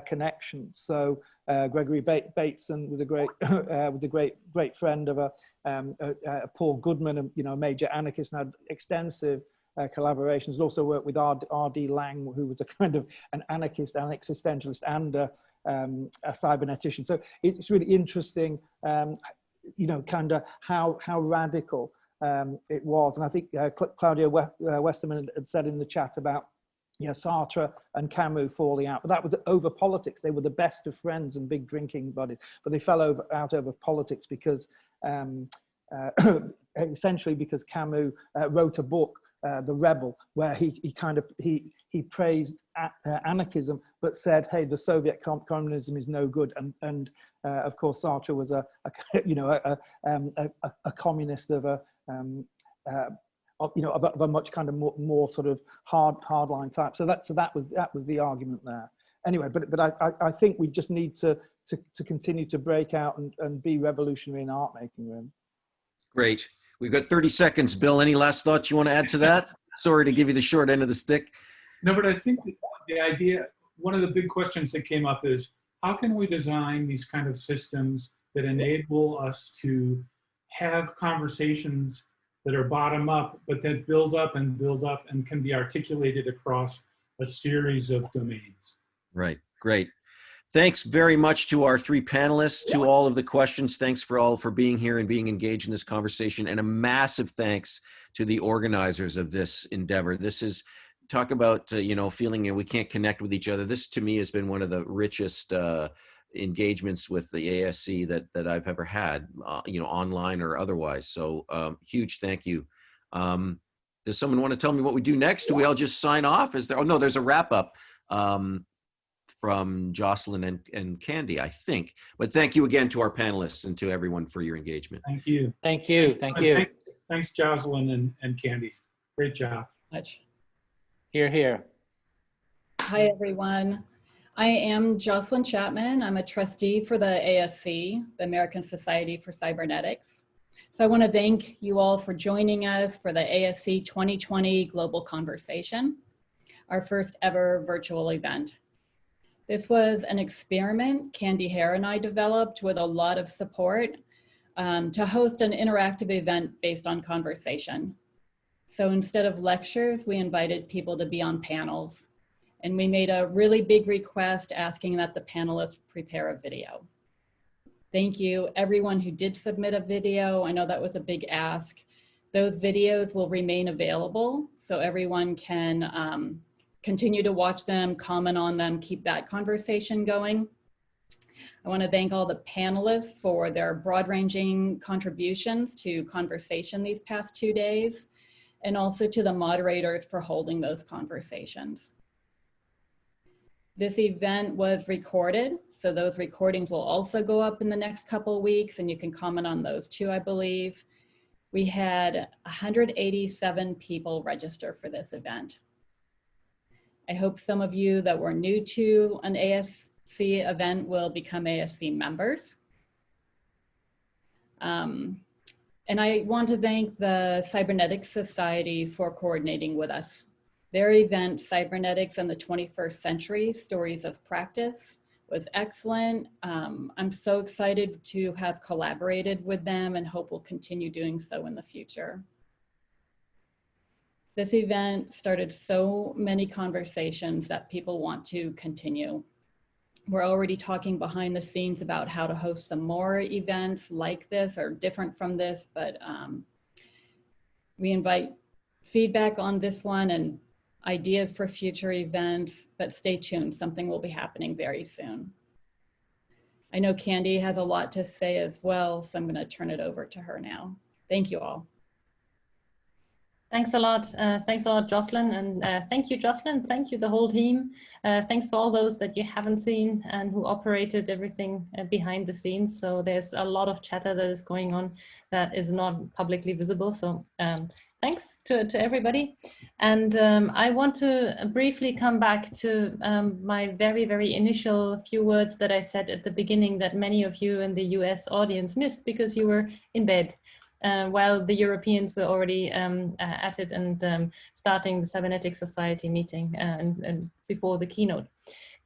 connections. So Gregory Bateson was a great friend of Paul Goodman, you know, a major anarchist, and had extensive collaborations. Also worked with R.D. Lang, who was a kind of an anarchist, an existentialist, and a cybernetician. So it's really interesting, you know, kind of how radical it was. And I think Claudia Westerman had said in the chat about, you know, Sartre and Camus falling out, but that was over politics. They were the best of friends and big drinking buddies, but they fell out over politics because essentially because Camus wrote a book, The Rebel, where he praised anarchism, but said, hey, the Soviet communism is no good. And of course, Sartre was a communist of a much kind of more sort of hardline type. So that was the argument there. Anyway, but I think we just need to continue to break out and be revolutionary in art making, really. Great. We've got 30 seconds. Bill, any last thoughts you want to add to that? Sorry to give you the short end of the stick. No, but I think the idea, one of the big questions that came up is, how can we design these kind of systems that enable us to have conversations that are bottom up, but that build up and can be articulated across a series of domains? Right. Great. Thanks very much to our three panelists, to all of the questions. Thanks for being here and being engaged in this conversation. And a massive thanks to the organizers of this endeavor. This is, talk about, you know, feeling we can't connect with each other. This to me has been one of the richest engagements with the ASC that I've ever had, you know, online or otherwise. So huge thank you. Does someone want to tell me what we do next? Do we all just sign off? Is there, oh no, there's a wrap up. From Jocelyn and Candy, I think. But thank you again to our panelists and to everyone for your engagement. Thank you. Thank you. Thank you. Thanks, Jocelyn and Candy. Great job. Much. Here, here. Hi, everyone. I am Jocelyn Chapman. I'm a trustee for the ASC, the American Society for Cybernetics. So I want to thank you all for joining us for the ASC 2020 Global Conversation, our first ever virtual event. This was an experiment Candy Hare and I developed with a lot of support to host an interactive event based on conversation. So instead of lectures, we invited people to be on panels. And we made a really big request asking that the panelists prepare a video. Thank you, everyone who did submit a video. I know that was a big ask. Those videos will remain available so everyone can continue to watch them, comment on them, keep that conversation going. I want to thank all the panelists for their broad-ranging contributions to conversation these past 2 days, and also to the moderators for holding those conversations. This event was recorded, so those recordings will also go up in the next couple of weeks, and you can comment on those too, I believe. We had 187 people register for this event. I hope some of you that were new to an ASC event will become ASC members. And I want to thank the Cybernetics Society for coordinating with us. Their event, Cybernetics and the 21st Century, Stories of Practice, was excellent. I'm so excited to have collaborated with them and hope we'll continue doing so in the future. This event started so many conversations that people want to continue. We're already talking behind the scenes about how to host some more events like this or different from this, but we invite feedback on this one and ideas for future events, but stay tuned, something will be happening very soon. I know Candy has a lot to say as well, so I'm going to turn it over to her now. Thank you all. Thanks a lot. Thanks a lot, Jocelyn. And thank you, Jocelyn. Thank you, the whole team. Thanks for all those that you haven't seen and who operated everything behind the scenes. So there's a lot of chatter that is going on that is not publicly visible. So thanks to everybody. And I want to briefly come back to my very initial few words that I said at the beginning that many of you in the US audience missed because you were in bed. While the Europeans were already at it and starting the Cybernetics Society meeting and before the keynote.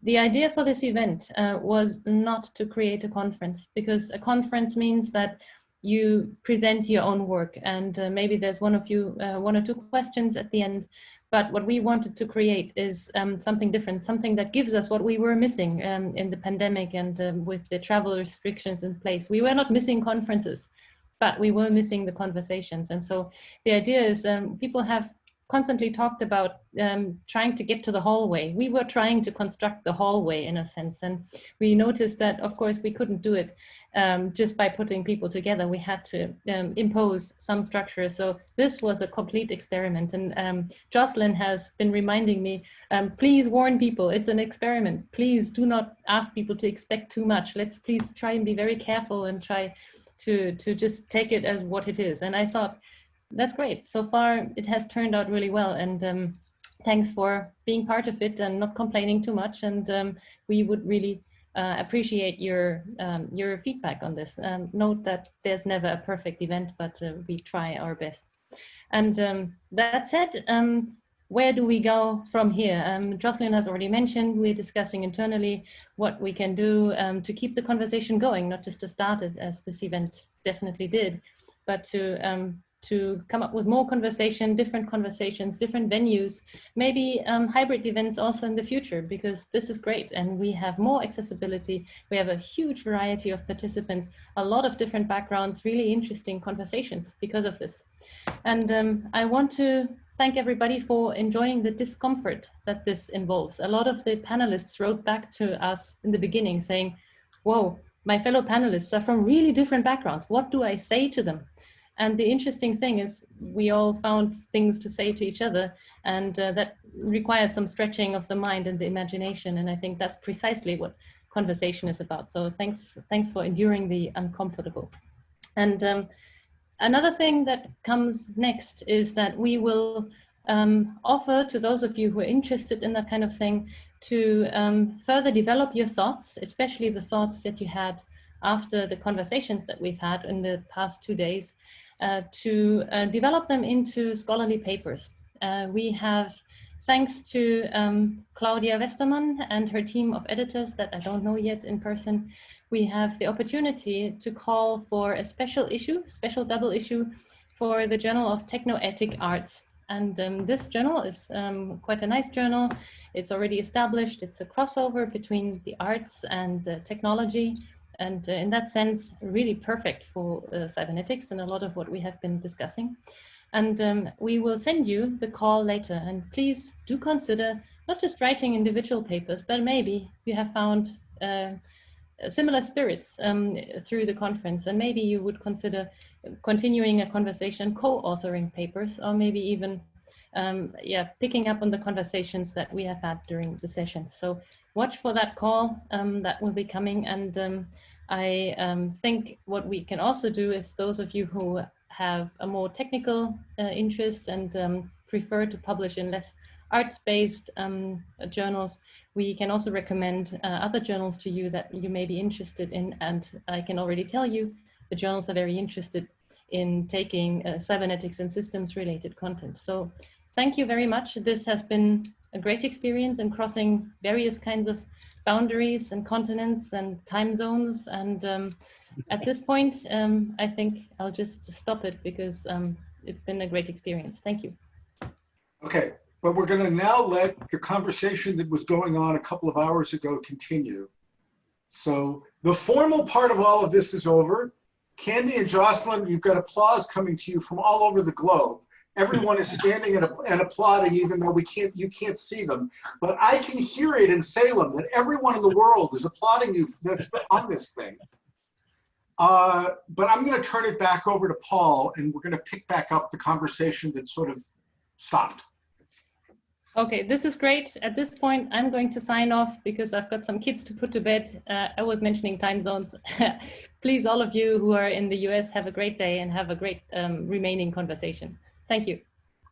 The idea for this event was not to create a conference, because a conference means that you present your own work and maybe there's one or two questions at the end. But what we wanted to create is something different, something that gives us what we were missing in the pandemic and with the travel restrictions in place. We were not missing conferences, but we were missing the conversations. And so the idea is people have constantly talked about trying to get to the hallway. We were trying to construct the hallway in a sense. And we noticed that, of course, we couldn't do it just by putting people together. We had to impose some structure. So this was a complete experiment. And Jocelyn has been reminding me, please warn people, it's an experiment. Please do not ask people to expect too much. Let's please try and be very careful and try to just take it as what it is. And I thought, that's great. So far, it has turned out really well. And thanks for being part of it and not complaining too much. And we would really appreciate your feedback on this. Note that there's never a perfect event, but we try our best. And that said, where do we go from here? Jocelyn has already mentioned, we're discussing internally what we can do to keep the conversation going, not just to start it as this event definitely did, but to come up with more conversation, different conversations, different venues, maybe hybrid events also in the future, because this is great and we have more accessibility. We have a huge variety of participants, a lot of different backgrounds, really interesting conversations because of this. And I want to thank everybody for enjoying the discomfort that this involves. A lot of the panelists wrote back to us in the beginning saying, whoa, my fellow panelists are from really different backgrounds. What do I say to them? And the interesting thing is we all found things to say to each other, and that requires some stretching of the mind and the imagination. And I think that's precisely what conversation is about. So thanks for enduring the uncomfortable. And another thing that comes next is that we will offer to those of you who are interested in that kind of thing to further develop your thoughts, especially the thoughts that you had after the conversations that we've had in the past 2 days, to develop them into scholarly papers. We have, thanks to Claudia Westermann and her team of editors that I don't know yet in person, we have the opportunity to call for a special issue, special double issue for the Journal of Technoethic Arts. And this journal is quite a nice journal. It's already established. It's a crossover between the arts and technology. And in that sense, really perfect for cybernetics and a lot of what we have been discussing. And we will send you the call later. And please do consider not just writing individual papers, but maybe you have found similar spirits through the conference, and maybe you would consider continuing a conversation, co-authoring papers, or maybe even picking up on the conversations that we have had during the sessions. So watch for that call that will be coming. And I think what we can also do is those of you who have a more technical interest and prefer to publish in less arts-based journals, we can also recommend other journals to you that you may be interested in. And I can already tell you, the journals are very interested in taking cybernetics and systems related content. So thank you very much. This has been a great experience in crossing various kinds of boundaries and continents and time zones. And at this point, I think I'll just stop it because it's been a great experience. Thank you. Okay. But we're going to now let the conversation that was going on a couple of hours ago continue. So the formal part of all of this is over. Candy and Jocelyn, you've got applause coming to you from all over the globe. Everyone is standing and applauding, even though you can't see them. But I can hear it in Salem that everyone in the world is applauding you that's on this thing. But I'm going to turn it back over to Paul, and we're going to pick back up the conversation that sort of stopped. Okay, this is great. At this point, I'm going to sign off because I've got some kids to put to bed. I was mentioning time zones. Please, all of you who are in the US, have a great day and have a great remaining conversation. Thank you.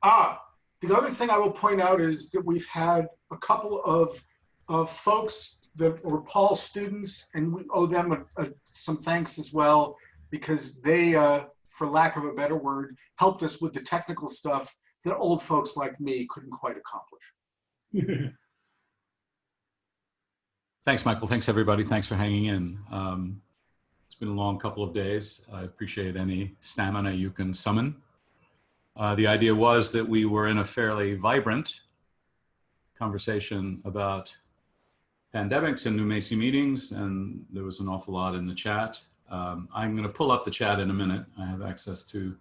The other thing I will point out is that we've had a couple of folks that were Paul's students, and we owe them some thanks as well, because they, for lack of a better word, helped us with the technical stuff that old folks like me couldn't quite accomplish. Thanks, Michael. Thanks, everybody. Thanks for hanging in. It's been a long couple of days. I appreciate any stamina you can summon. The idea was that we were in a fairly vibrant conversation about pandemics and new Macy meetings, and there was an awful lot in the chat. I'm going to pull up the chat in a minute. I have access to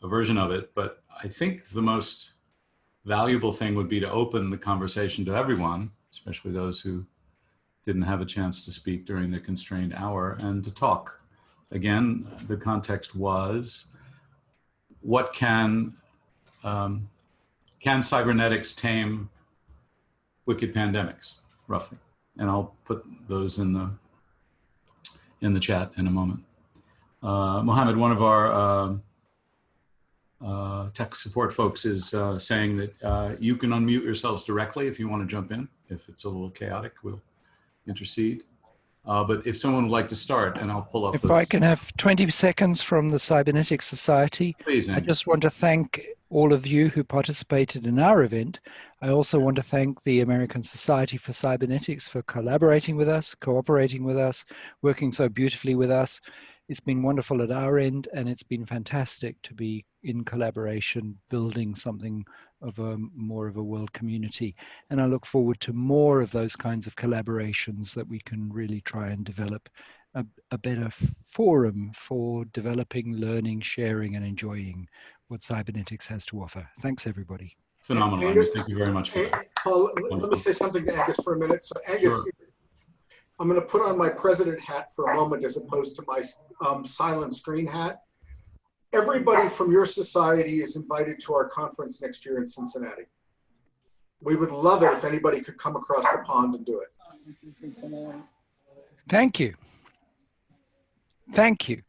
a version of it, but I think the most valuable thing would be to open the conversation to everyone, especially those who didn't have a chance to speak during the constrained hour, and to talk. Again, the context was, what can cybernetics tame wicked pandemics, roughly? And I'll put those in the chat in a moment. Mohammed, one of our tech support folks, is saying that you can unmute yourselves directly if you want to jump in. If it's a little chaotic, we'll intercede. But if someone would like to start, and I'll pull up. If I can have 20 seconds from the Cybernetics Society. Please, Andy. I just want to thank all of you who participated in our event. I also want to thank the American Society for Cybernetics for collaborating with us, cooperating with us, working so beautifully with us. It's been wonderful at our end, and it's been fantastic to be in collaboration, building something of more of a world community. And I look forward to more of those kinds of collaborations, that we can really try and develop a better forum for developing, learning, sharing, and enjoying what cybernetics has to offer. Thanks, everybody. Phenomenal, Angus. Thank you very much for that. Paul, let me say something to Angus for a minute. So Angus, Sure. I'm going to put on my president hat for a moment as opposed to my silent screen hat. Everybody from your society is invited to our conference next year in Cincinnati. We would love it if anybody could come across the pond and do it. Thank you. Thank you.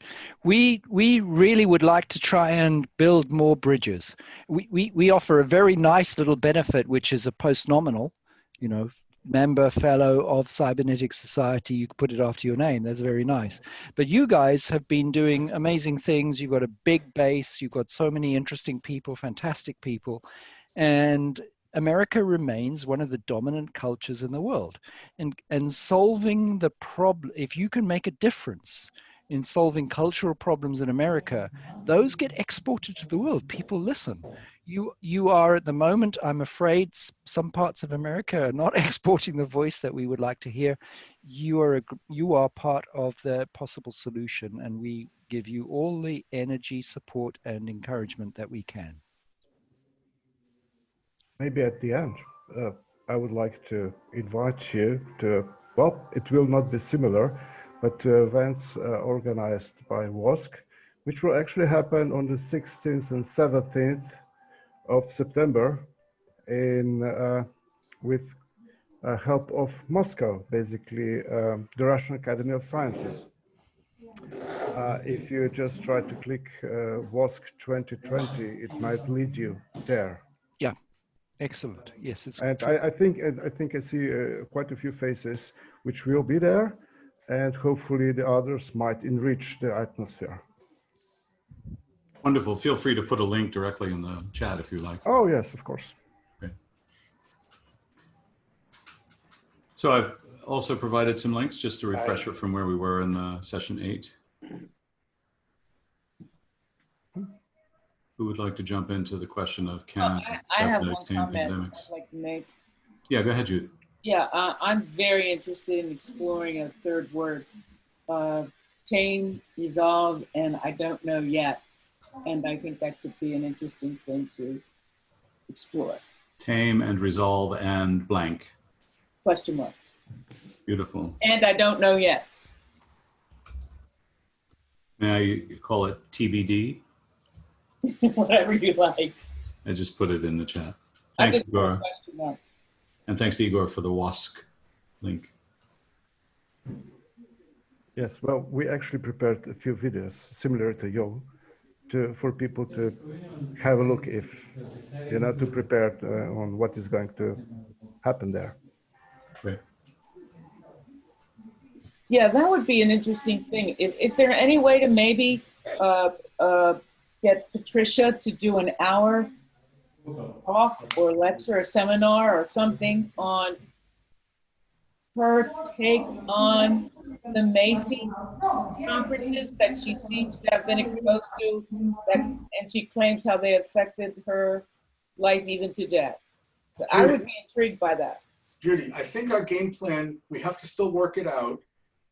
We really would like to try and build more bridges. We offer a very nice little benefit, which is a post-nominal, you know, member, fellow of Cybernetics Society. You put it after your name. That's very nice. But you guys have been doing amazing things. You've got a big base. You've got so many interesting people, fantastic people. And America remains one of the dominant cultures in the world. And solving the problem, if you can make a difference in solving cultural problems in America, those get exported to the world. People listen. You are at the moment, I'm afraid, some parts of America are not exporting the voice that we would like to hear. You are part of the possible solution, and we give you all the energy, support, and encouragement that we can. Maybe at the end, I would like to invite you to, well, it will not be similar, but to events organized by WASC, which will actually happen on the 16th and 17th of September with help of Moscow, basically the Russian Academy of Sciences. If you just try to click WASC 2020, it might lead you there. Yeah, excellent. Yes, it's. And I think I see quite a few faces which will be there, and hopefully the others might enrich the atmosphere. Wonderful. Feel free to put a link directly in the chat if you like. Oh, yes, of course. Okay. So I've also provided some links, just a refresher from where we were in the session 8. Who would like to jump into the question of can I have one cybernetics tame comment pandemics? I'd like to make. Yeah, go ahead, Jude. Yeah, I'm very interested in exploring a third word, tame, resolve, and I don't know yet. And I think that could be an interesting thing to explore. Tame and resolve and blank. Question mark. Beautiful. And I don't know yet. May I call it TBD? Whatever you like. I just put it in the chat. I Thanks, just put a Igor. question mark. And thanks to Igor for the WASC link. Yes, well, we actually prepared a few videos similar to you for people to have a look if, to prepare on what is going to happen there. Great. Yeah, that would be an interesting thing. Is there any way to maybe get Patricia to do an hour talk or lecture or seminar or something on her take on the Macy conferences that she seems to have been exposed to, and she claims how they affected her life even to death. So I would be intrigued by that. Judy, I think our game plan, we have to still work it out,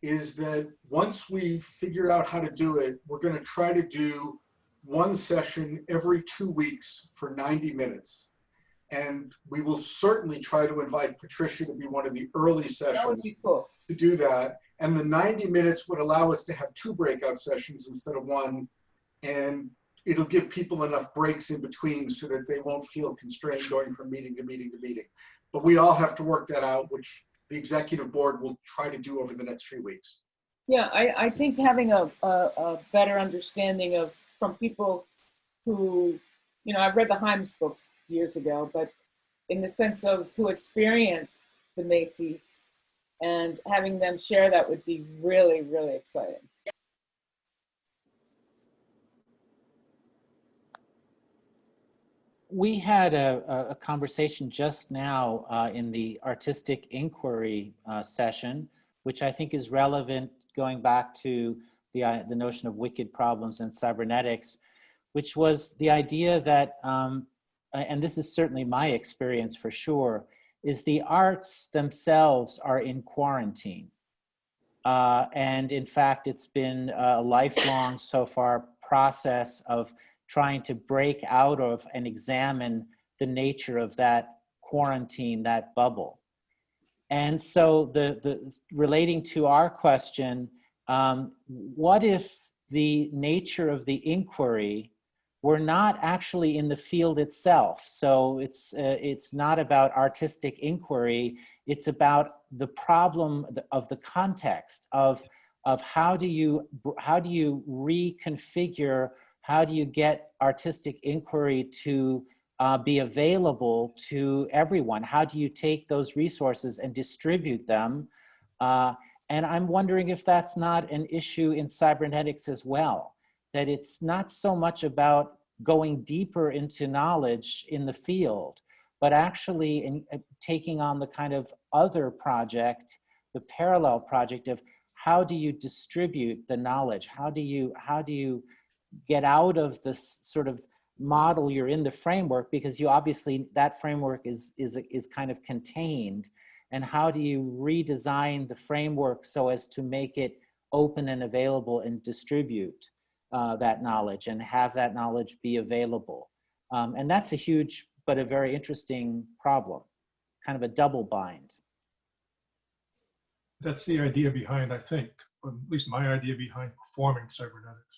is that once we figure out how to do it, we're going to try to do one session every 2 weeks for 90 minutes. And we will certainly try to invite Patricia to be one of the early sessions. That would be cool. To do that. And the 90 minutes would allow us to have 2 breakout sessions instead of 1. And it'll give people enough breaks in between so that they won't feel constrained going from meeting to meeting to meeting. But we all have to work that out, which the executive board will try to do over the next few weeks. Yeah, I think having a better understanding of, from people who, I've read the Himes books years ago, but in the sense of who experienced the Macy's, and having them share that would be really, really exciting. We had a conversation just now in the artistic inquiry session, which I think is relevant going back to the notion of wicked problems in cybernetics, which was the idea that, and this is certainly my experience for sure, is the arts themselves are in quarantine. And in fact, it's been a lifelong so far process of trying to break out of and examine the nature of that quarantine, that bubble. And so the relating to our question, what if the nature of the inquiry were not actually in the field itself? So it's not about artistic inquiry, it's about the problem of the context of how do you reconfigure, how do you get artistic inquiry to be available to everyone? How do you take those resources and distribute them? And I'm wondering if that's not an issue in cybernetics as well, that it's not so much about going deeper into knowledge in the field, but actually in taking on the kind of other project, the parallel project of how do you distribute the knowledge? How do you get out of this sort of model you're in the framework, because you obviously, that framework is kind of contained, and how do you redesign the framework so as to make it open and available and distribute that knowledge and have that knowledge be available? And that's a huge but a very interesting problem, kind of a double bind. That's the idea behind, I think, or at least my idea behind performing cybernetics.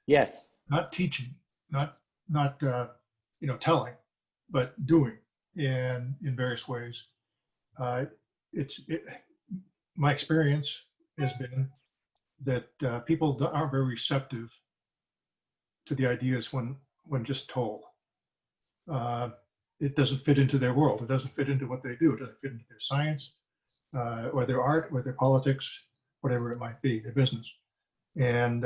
Yes. Not teaching, not telling, but doing in various ways. My experience has been that people aren't very receptive to the ideas when just told. It doesn't fit into their world. It doesn't fit into what they do. It doesn't fit into their science, or their art, or their politics, whatever it might be, their business. And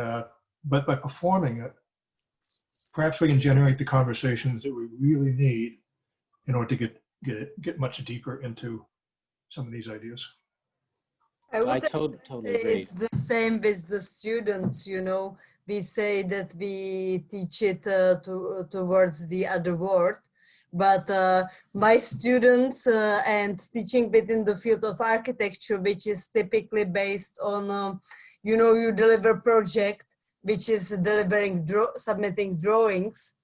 but by performing it, perhaps we can generate the conversations that we really need in order to get much deeper into some of these ideas. I totally agree. It's the same with the students, you know. We say that we teach it towards the other world, but my students and teaching within the field of architecture, which is typically based on, you deliver project, which is delivering, submitting drawings.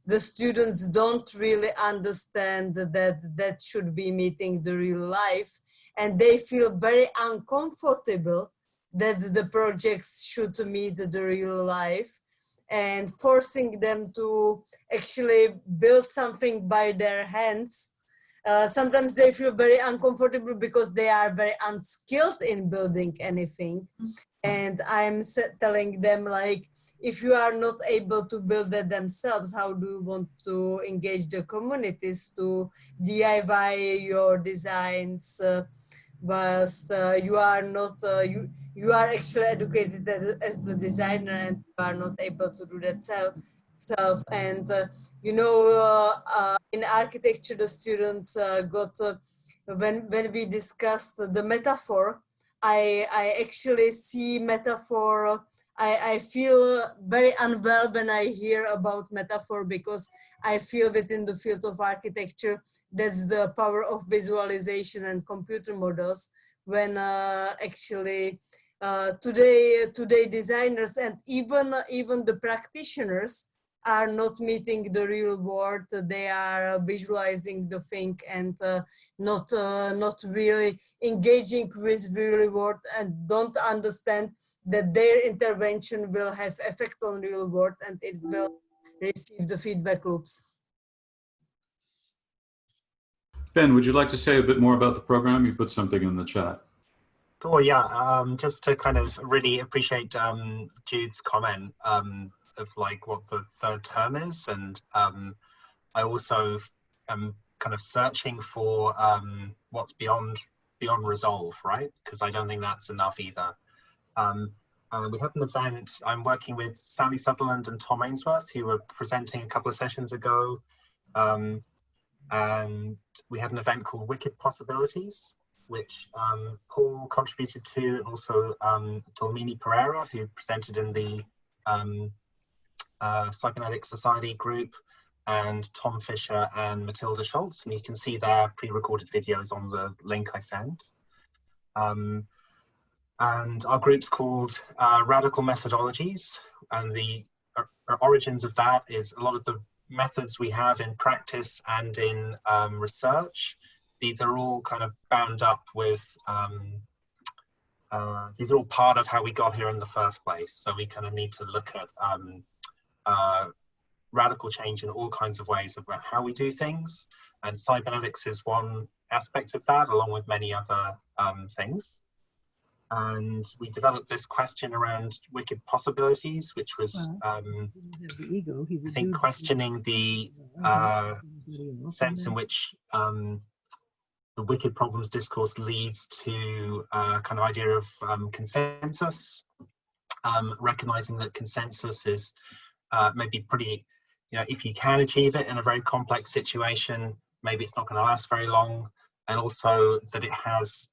The students don't really understand that should be meeting the real life, and they feel very uncomfortable that the projects should meet the real life, and forcing them to actually build something by their hands. Sometimes they feel very uncomfortable because they are very unskilled in building anything. And I'm telling them, like, if you are not able to build that themselves, how do you want to engage the communities to DIY your designs whilst you are not, you are actually educated as the designer and you are not able to do that self. And, in architecture, the students got, when we discussed the metaphor, I actually see metaphor. I feel very unwell when I hear about metaphor, because I feel within the field of architecture, that's the power of visualization and computer models, when actually today designers and even the practitioners are not meeting the real world. They are visualizing the thing and not really engaging with real world, and don't understand that their intervention will have effect on real world and it will receive the feedback loops. Ben, would you like to say a bit more about the program? You put something in the chat. Cool, yeah, just to kind of really appreciate Jude's comment of like what the third term is, and I also am kind of searching for what's beyond resolve, right? Because I don't think that's enough either. We have an event. I'm working with Sally Sutherland and Tom Ainsworth, who were presenting a couple of sessions ago, and we had an event called Wicked Possibilities, which Paul contributed to, and also Dolmini Pereira, who presented in the Cybernetics Society group, and Tom Fisher and Matilda Schultz, and you can see their pre-recorded videos on the link I sent. And our group's called Radical Methodologies, and the origins of that is a lot of the methods we have in practice and in research. These are all kind of bound up with, these are all part of how we got here in the first place. So we kind of need to look at radical change in all kinds of ways about how we do things. And cybernetics is one aspect of that, along with many other things. And we developed this question around wicked possibilities, which was, I think, questioning the sense in which the wicked problems discourse leads to a kind of idea of consensus, recognizing that consensus is maybe pretty, if you can achieve it in a very complex situation, maybe it's not going to last very long, and also that it has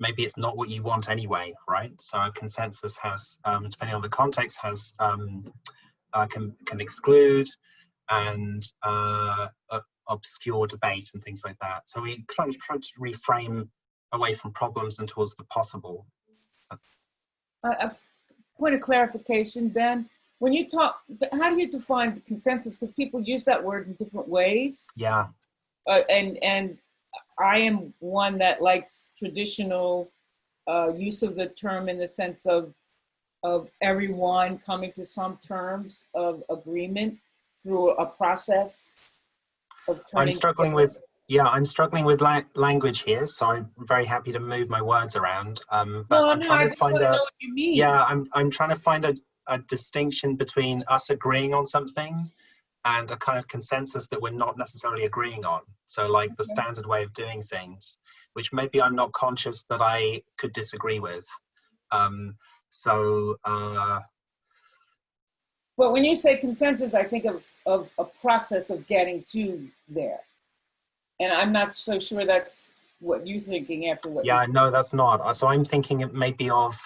maybe it's not what you want anyway, right? So a consensus has, depending on the context, has can exclude and obscure debate and things like that. So we try to reframe away from problems and towards the possible. A point of clarification, Ben. When you talk, how do you define consensus? Because people use that word in different ways. Yeah. And I am one that likes traditional use of the term in the sense of everyone coming to some terms of agreement through a process of turning. I'm struggling with, yeah, I'm struggling with language here, so I'm very happy to move my words around. But I'm trying to find know what you mean. Yeah, I'm trying to find a distinction between us agreeing on something and a kind of consensus that we're not necessarily agreeing on. So like the standard way of doing things, which maybe I'm not conscious that I could disagree with. But when you say consensus, I think of a process of getting to there. And I'm not so sure that's what you're thinking after what. Yeah, no, that's not. So I'm thinking maybe of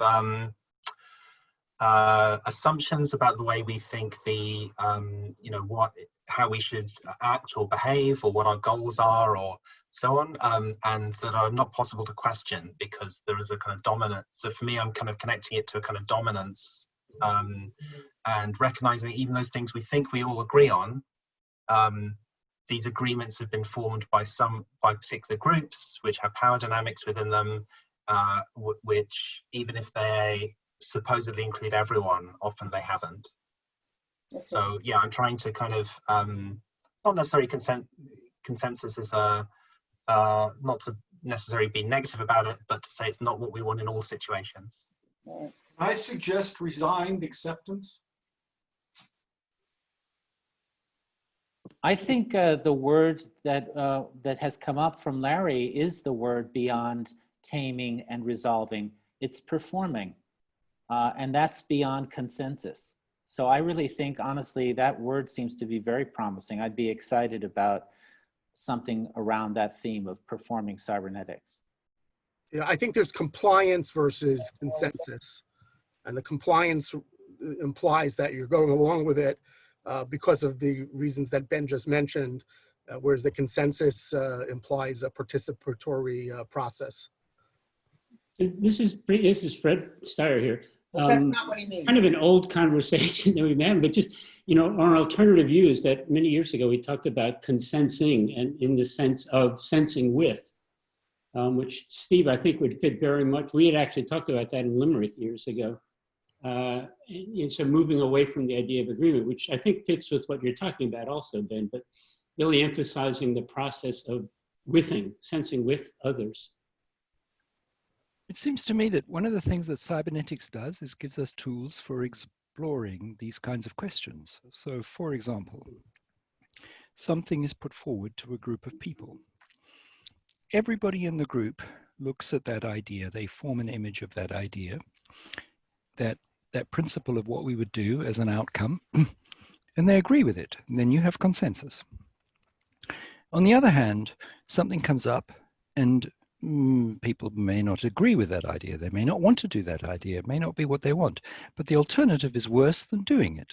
assumptions about the way we think the, you know, how we should act or behave, or what our goals are, or so on, and that are not possible to question because there is a kind of dominant. So for me, I'm kind of connecting it to a kind of dominance, and recognizing that even those things we think we all agree on, these agreements have been formed by particular groups which have power dynamics within them, which even if they supposedly include everyone, often they haven't. Okay. So yeah, I'm trying to kind of not necessarily consensus is not to necessarily be negative about it, but to say it's not what we want in all situations. Can I suggest resigned acceptance? I think the word that has come up from Larry is the word beyond taming and resolving. It's performing, and that's beyond consensus. So I really think, honestly, that word seems to be very promising. I'd be excited about something around that theme of performing cybernetics. Yeah, I think there's compliance versus consensus, and the compliance implies that you're going along with it because of the reasons that Ben just mentioned, whereas the consensus implies a participatory process. This is Fred Steyer here. That's not what he means. Kind of an old conversation that we've had, but just, you know, our alternative view is that many years ago we talked about consensing, and in the sense of sensing with, which Steve, I think, would fit very much. We had actually talked about that in Limerick years ago. And so moving away from the idea of agreement, which I think fits with what you're talking about also, Ben, but really emphasizing the process of withing, sensing with others. It seems to me that one of the things that cybernetics does is gives us tools for exploring these kinds of questions. So, for example, something is put forward to a group of people. Everybody in the group looks at that idea, they form an image of that idea, that principle of what we would do as an outcome, and they agree with it, and then you have consensus. On the other hand, something comes up and people may not agree with that idea. They may not want to do that idea. It may not be what they want, but the alternative is worse than doing it.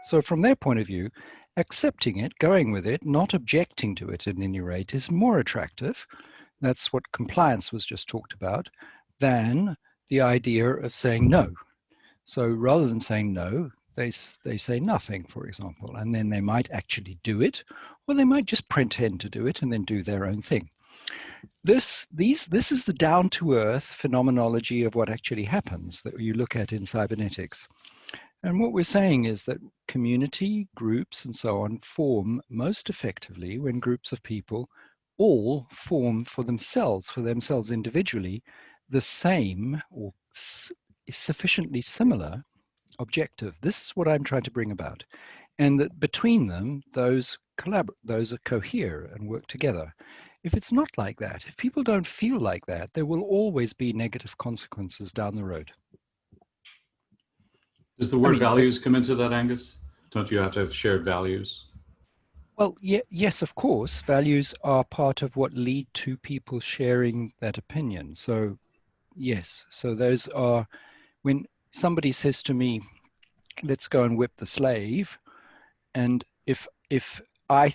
So from their point of view, accepting it, going with it, not objecting to it at any rate is more attractive. That's what compliance was just talked about, than the idea of saying no. So rather than saying no, they say nothing, for example, and then they might actually do it, or they might just pretend to do it and then do their own thing. This is the down-to-earth phenomenology of what actually happens that you look at in cybernetics. And what we're saying is that community, groups, and so on form most effectively when groups of people all form for themselves individually, the same or sufficiently similar objective. This is what I'm trying to bring about. And that between them, those cohere and work together. If it's not like that, if people don't feel like that, there will always be negative consequences down the road. Does the word values come into that, Angus? Don't you have to have shared values? Well, yes, of course. Values are part of what lead to people sharing that opinion. So Yes. So those are, when somebody says to me, let's go and whip the slave, and if I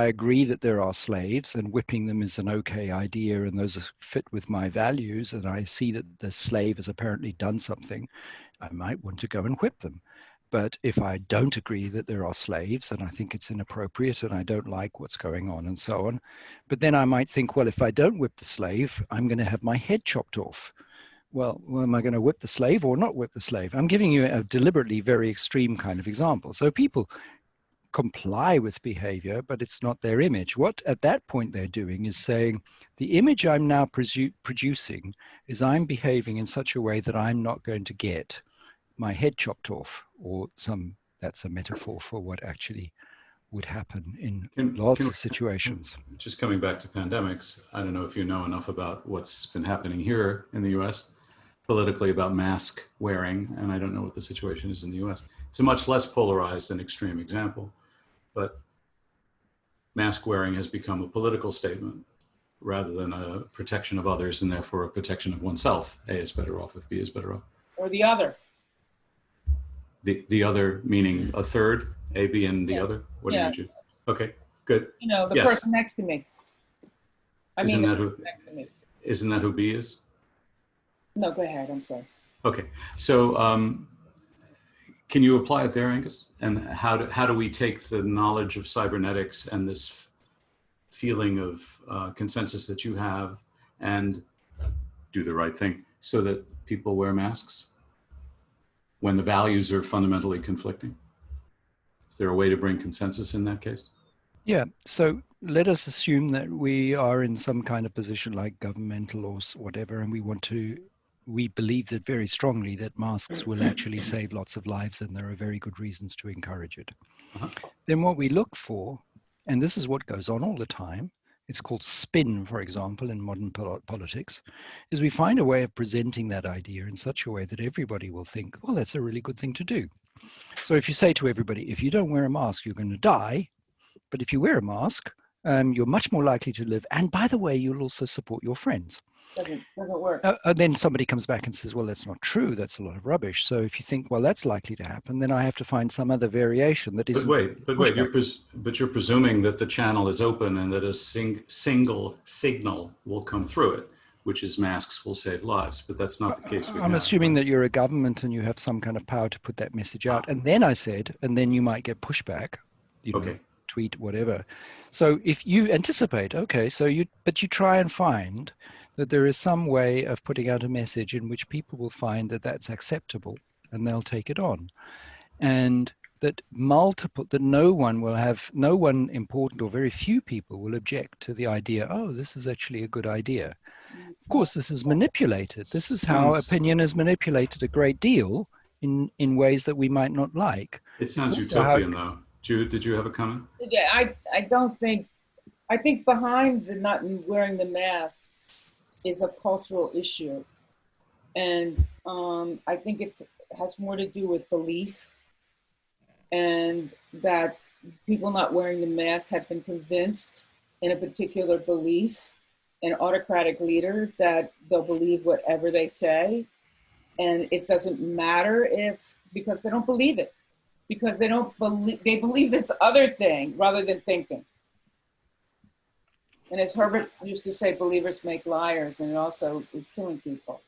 agree that there are slaves and whipping them is an okay idea and those fit with my values, and I see that the slave has apparently done something, I might want to go and whip them. But if I don't agree that there are slaves and I think it's inappropriate and I don't like what's going on and so on, but then I might think, well, if I don't whip the slave, I'm going to have my head chopped off. Well, am I going to whip the slave or not whip the slave? I'm giving you a deliberately very extreme kind of example. So people comply with behavior, but it's not their image. What at that point they're doing is saying, the image I'm now producing is I'm behaving in such a way that I'm not going to get my head chopped off, or that's a metaphor for what actually would happen in lots of situations. Just coming back to pandemics, I don't know if you know enough about what's been happening here in the US politically about mask wearing, and I don't know what the situation is in the US. It's a much less polarized and extreme example, but mask wearing has become a political statement rather than a protection of others and therefore a protection of oneself. A is better off if B is better off. Or the other. The other meaning a third, A, B, and the other? What do you mean? Okay, good. You know, the yes. person next to me. Isn't that who B is? No, go ahead, I'm sorry. Okay, so can you apply it there, Angus? And how do we take the knowledge of cybernetics and this feeling of consensus that you have and do the right thing so that people wear masks when the values are fundamentally conflicting? Is there a way to bring consensus in that case? Yeah, so let us assume that we are in some kind of position like governmental or whatever, and we believe that very strongly that masks will actually save lots of lives, and there are very good reasons to encourage it. Then what we look for, and this is what goes on all the time, it's called spin, for example, in modern politics, is we find a way of presenting that idea in such a way that everybody will think, oh, that's a really good thing to do. So if you say to everybody, if you don't wear a mask, you're going to die, but if you wear a mask, you're much more likely to live. And by the way, you'll also support your friends. Doesn't work. Then somebody comes back and says, well, that's not true. That's a lot of rubbish. So if you think, well, that's likely to happen, then I have to find some other variation that isn't. But wait, you're presuming that the channel is open and that a single signal will come through it, which is masks will save lives. But that's not the case. I'm assuming that you're a government and you have some kind of power to put that message out. And then I said, and then you might get pushback, you know, tweet, whatever. So if you anticipate, okay, so but you try and find that there is some way of putting out a message in which people will find that that's acceptable and they'll take it on. And that no one important or very few people will object to the idea, oh, this is actually a good idea. Of course, this is manipulated. This is how opinion is manipulated a great deal in ways that we might not like. It sounds utopian though. Did you have a comment? Yeah, I think behind the not wearing the masks is a cultural issue. And I think it has more to do with belief, and that people not wearing the mask have been convinced in a particular belief, an autocratic leader, that they'll believe whatever they say. And it doesn't matter because they don't believe it. Because they believe this other thing rather than thinking. And as Herbert used to say, believers make liars, and it also is killing people.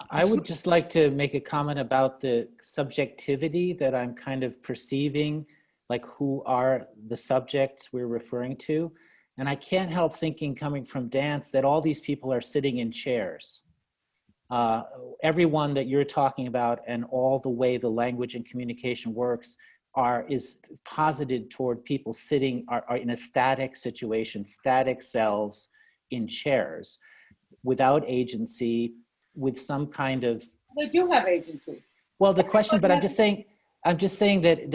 I would just like to make a comment about the subjectivity that I'm kind of perceiving, like who are the subjects we're referring to. And I can't help thinking, coming from dance, that all these people are sitting in chairs. Everyone that you're talking about and all the way the language and communication works is posited toward people sitting are in a static situation, static selves in chairs without agency, with some kind of. They do have agency. Well, the question, but I'm just saying that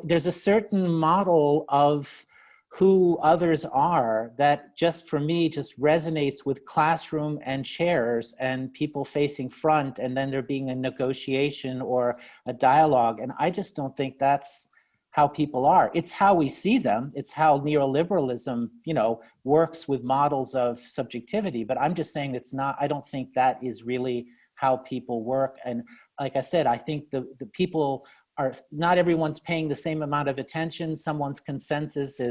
there's a certain model of who others are that just for me just resonates with classroom and chairs and people facing front, and then there being a negotiation or a dialogue. And I just don't think that's how people are. It's how we see them. It's how neoliberalism, you know, works with models of subjectivity. But I'm just saying it's not, I don't think that is really how people work. And like I said, I think the people are, not everyone's paying the same amount of attention. Someone's consensus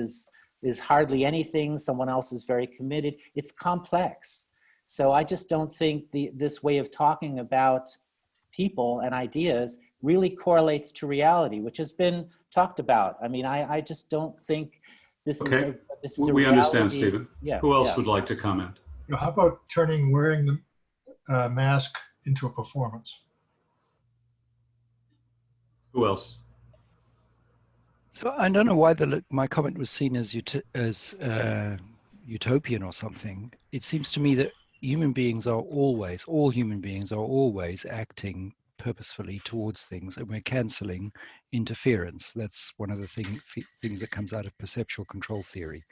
is hardly anything. Someone else is very committed. It's complex. So I just don't think this way of talking about people and ideas really correlates to reality, which has been talked about. I mean, I just don't think this is a we understand, reality. Stephen. Yeah. Who else would like to comment? You know, how about turning wearing the mask into a performance? Who else? So I don't know why my comment was seen as utopian or something. It seems to me that all human beings are always acting purposefully towards things, and we're cancelling interference. That's one of the things that comes out of perceptual control theory.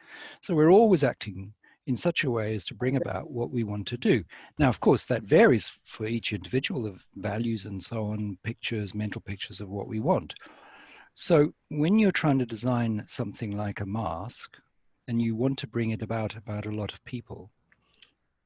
So we're always acting in such a way as to bring about what we want to do. Now, of course, that varies for each individual, of values and so on, pictures, mental pictures of what we want. So when you're trying to design something like a mask and you want to bring it about a lot of people,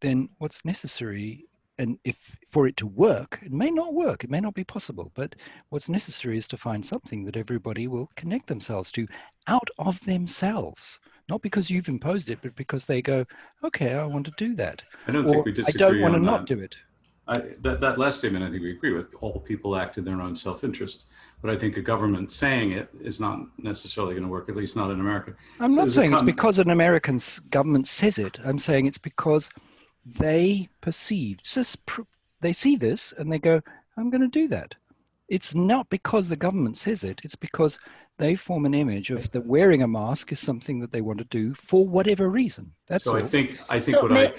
then what's necessary, and if for it to work, it may not work, it may not be possible, but what's necessary is to find something that everybody will connect themselves to out of themselves, not because you've imposed it, but because they go, okay, I want to do that. I don't think we disagree I don't want to on not that. do it. That last statement, I think we agree with. All people act in their own self-interest. But I think a government saying it is not necessarily going to work, at least not in America. I'm not saying it's because an American government says it. I'm saying it's because they perceive, they see this and they go, I'm going to do that. It's not because the government says it. It's because they form an image of that wearing a mask is something that they want to do for whatever reason. That's so all. I think So what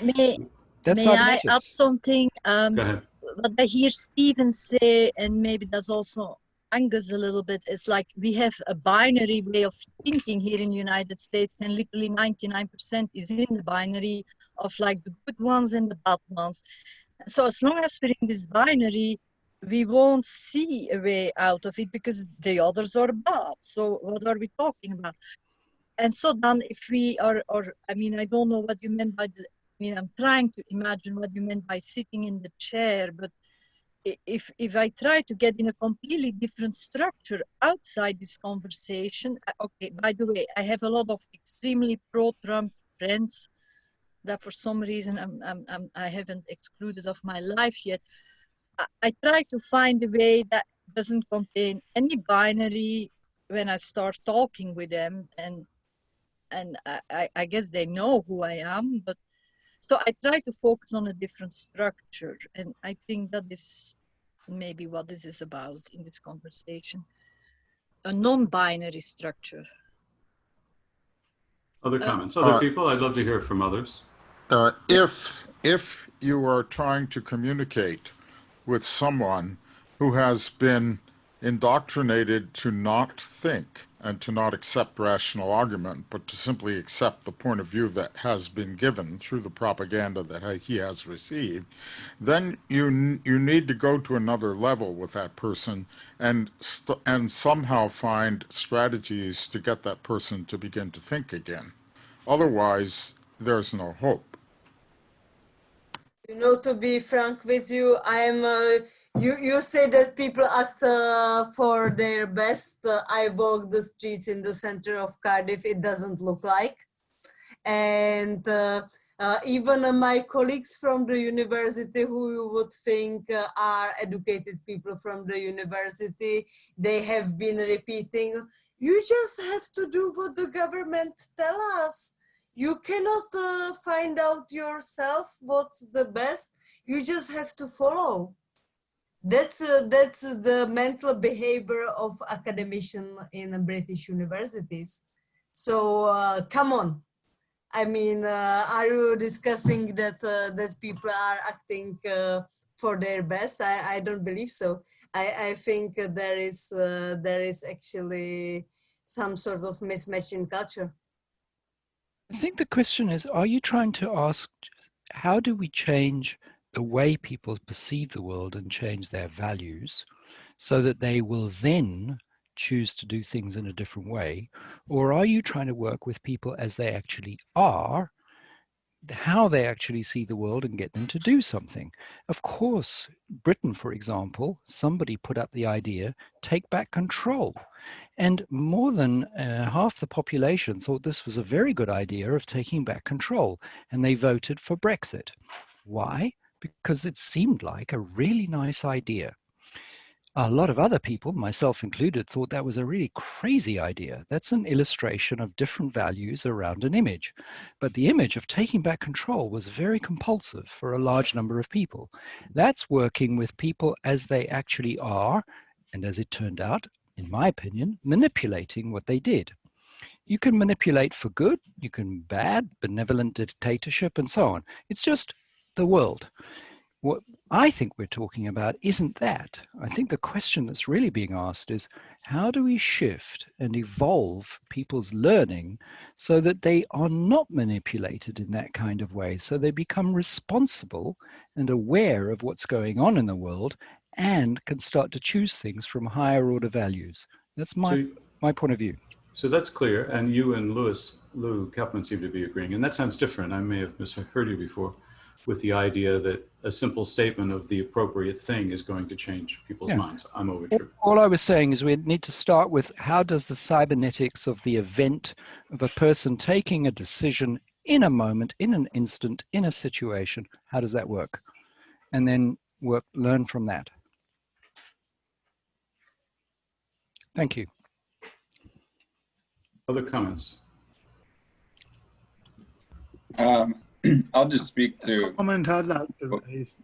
that's may I add cybernetics. something? Go ahead. What I hear Stephen say, and maybe that's also Angus a little bit, it's like we have a binary way of thinking here in the United States, and literally 99% is in the binary of like the good ones and the bad ones. So as long as we're in this binary, we won't see a way out of it because the others are bad. So what are we talking about? And so then if we are, or I mean, I don't know what you meant by the, I mean, I'm trying to imagine what you meant by sitting in the chair, but if I try to get in a completely different structure outside this conversation, okay, by the way, I have a lot of extremely pro-Trump friends that for some reason I haven't excluded of my life yet. I try to find a way that doesn't contain any binary when I start talking with them, and I guess they know who I am, but so I try to focus on a different structure, and I think that is maybe what this is about in this conversation. A non-binary structure. Other comments? Other people? I'd love to hear from others. If you are trying to communicate with someone who has been indoctrinated to not think and to not accept rational argument, but to simply accept the point of view that has been given through the propaganda that he has received, then you need to go to another level with that person and somehow find strategies to get that person to begin to think again. Otherwise, there's no hope. You know, to be frank with you, you say that people act for their best. I walk the streets in the center of Cardiff. It doesn't look like. And even my colleagues from the university, who you would think are educated people from the university, they have been repeating, you just have to do what the government tell us. You cannot find out yourself what's the best. You just have to follow. That's the mental behavior of academicians in British universities. So come on. I mean, are you discussing that that people are acting for their best? I don't believe so. I think there is actually some sort of mismatch in culture. I think the question is, are you trying to ask, how do we change the way people perceive the world and change their values so that they will then choose to do things in a different way? Or are you trying to work with people as they actually are, how they actually see the world, and get them to do something? Of course, Britain, for example, somebody put up the idea, take back control. And more than half the population thought this was a very good idea of taking back control, and they voted for Brexit. Why? Because it seemed like a really nice idea. A lot of other people, myself included, thought that was a really crazy idea. That's an illustration of different values around an image. But the image of taking back control was very compulsive for a large number of people. That's working with people as they actually are, and as it turned out, in my opinion, manipulating what they did. You can manipulate for good, you can bad, benevolent dictatorship, and so on. It's just the world. What I think we're talking about isn't that. I think the question that's really being asked is, how do we shift and evolve people's learning so that they are not manipulated in that kind of way, so they become responsible and aware of what's going on in the world and can start to choose things from higher order values? That's my point of view. So that's clear, and you and Lou Kaplan seem to be agreeing, and that sounds different. I may have misheard you before, with the idea that a simple statement of the appropriate thing is going to change people's minds. I'm over to. All I was saying is we need to start with, how does the cybernetics of the event of a person taking a decision in a moment, in an instant, in a situation, how does that work? And then learn from that. Thank you. Other comments? I'll just speak to comment I'd like to raise.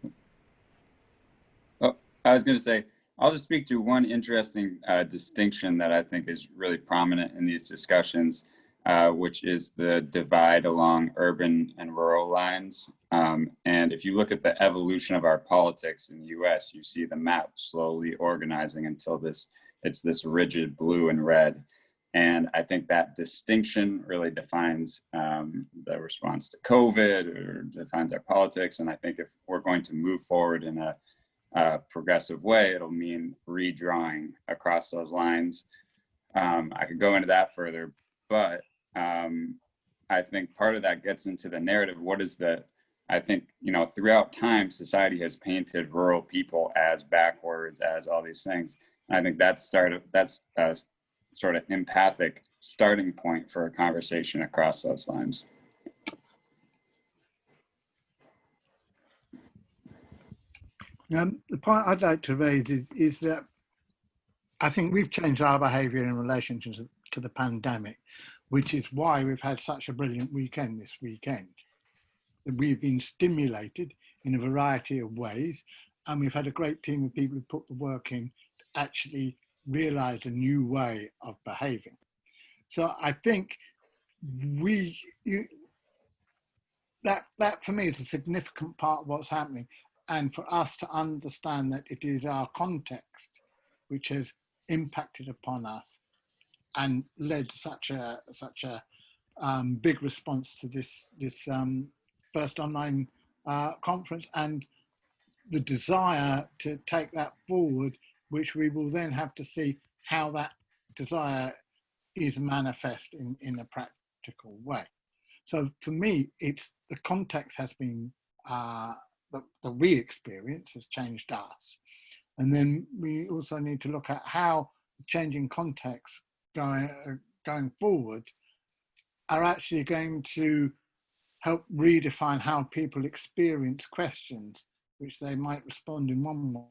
Oh, I was going to say, I'll just speak to one interesting distinction that I think is really prominent in these discussions, which is the divide along urban and rural lines. And if you look at the evolution of our politics in the US, you see the map slowly organizing until it's this rigid blue and red. And I think that distinction really defines the response to COVID, or defines our politics. And I think if we're going to move forward in a progressive way, it'll mean redrawing across those lines. I could go into that further, but I think part of that gets into the narrative. What is I think, throughout time, society has painted rural people as backwards, as all these things. And I think that's sort of empathic starting point for a conversation across those lines. The point I'd like to raise is that I think we've changed our behaviour in relation to the pandemic, which is why we've had such a brilliant weekend this weekend. We've been stimulated in a variety of ways, and we've had a great team of people who put the work in to actually realise a new way of behaving. So I think that for me is a significant part of what's happening, and for us to understand that it is our context which has impacted upon us and led to such a big response to this first online conference, and the desire to take that forward, which we will then have to see how that desire is manifest in a practical way. So for me, it's the context has been, the re-experience has changed us. And then we also need to look at how changing context going forward are actually going to help redefine how people experience questions, which they might respond in one way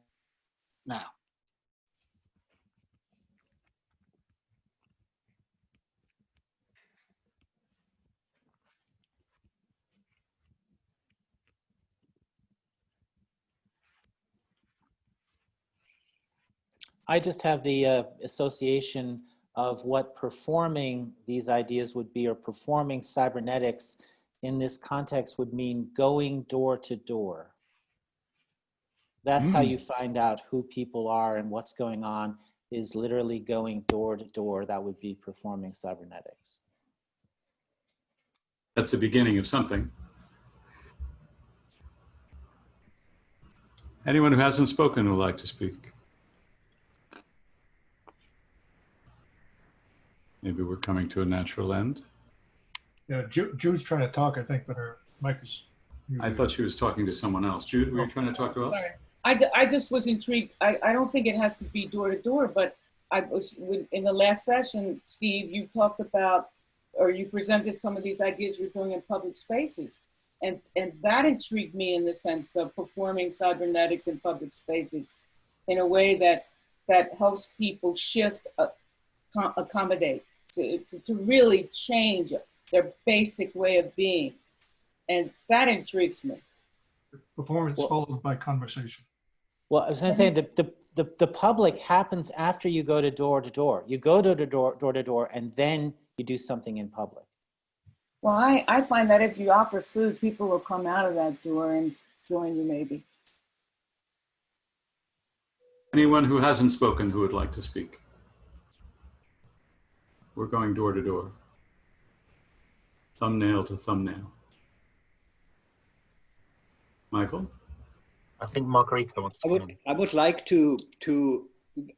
now. I just have the association of what performing these ideas would be, or performing cybernetics in this context would mean going door to door. That's how you find out who people are and what's going on, is literally going door to door. That would be performing cybernetics. That's the beginning of something. Anyone who hasn't spoken would like to speak? Maybe we're coming to a natural end. Yeah, Jude's trying to talk, I think, but her mic is muted. I thought she was talking to someone else. Jude, were you trying to talk to us? Sorry. I just was intrigued. I don't think it has to be door to door, but I was in the last session, Steve, you talked about, or you presented some of these ideas you're doing in public spaces. And that intrigued me in the sense of performing cybernetics in public spaces in a way that helps people shift, accommodate, to really change their basic way of being. And that intrigues me. Performance followed by conversation. Well, I was going to say the public happens after you go to door to door. You go to door to door, and then you do something in public. Well, I find that if you offer food, people will come out of that door and join you maybe. Anyone who hasn't spoken who would like to speak? We're going door to door. Thumbnail to thumbnail. Michael? I think Margarita wants to. I would like to.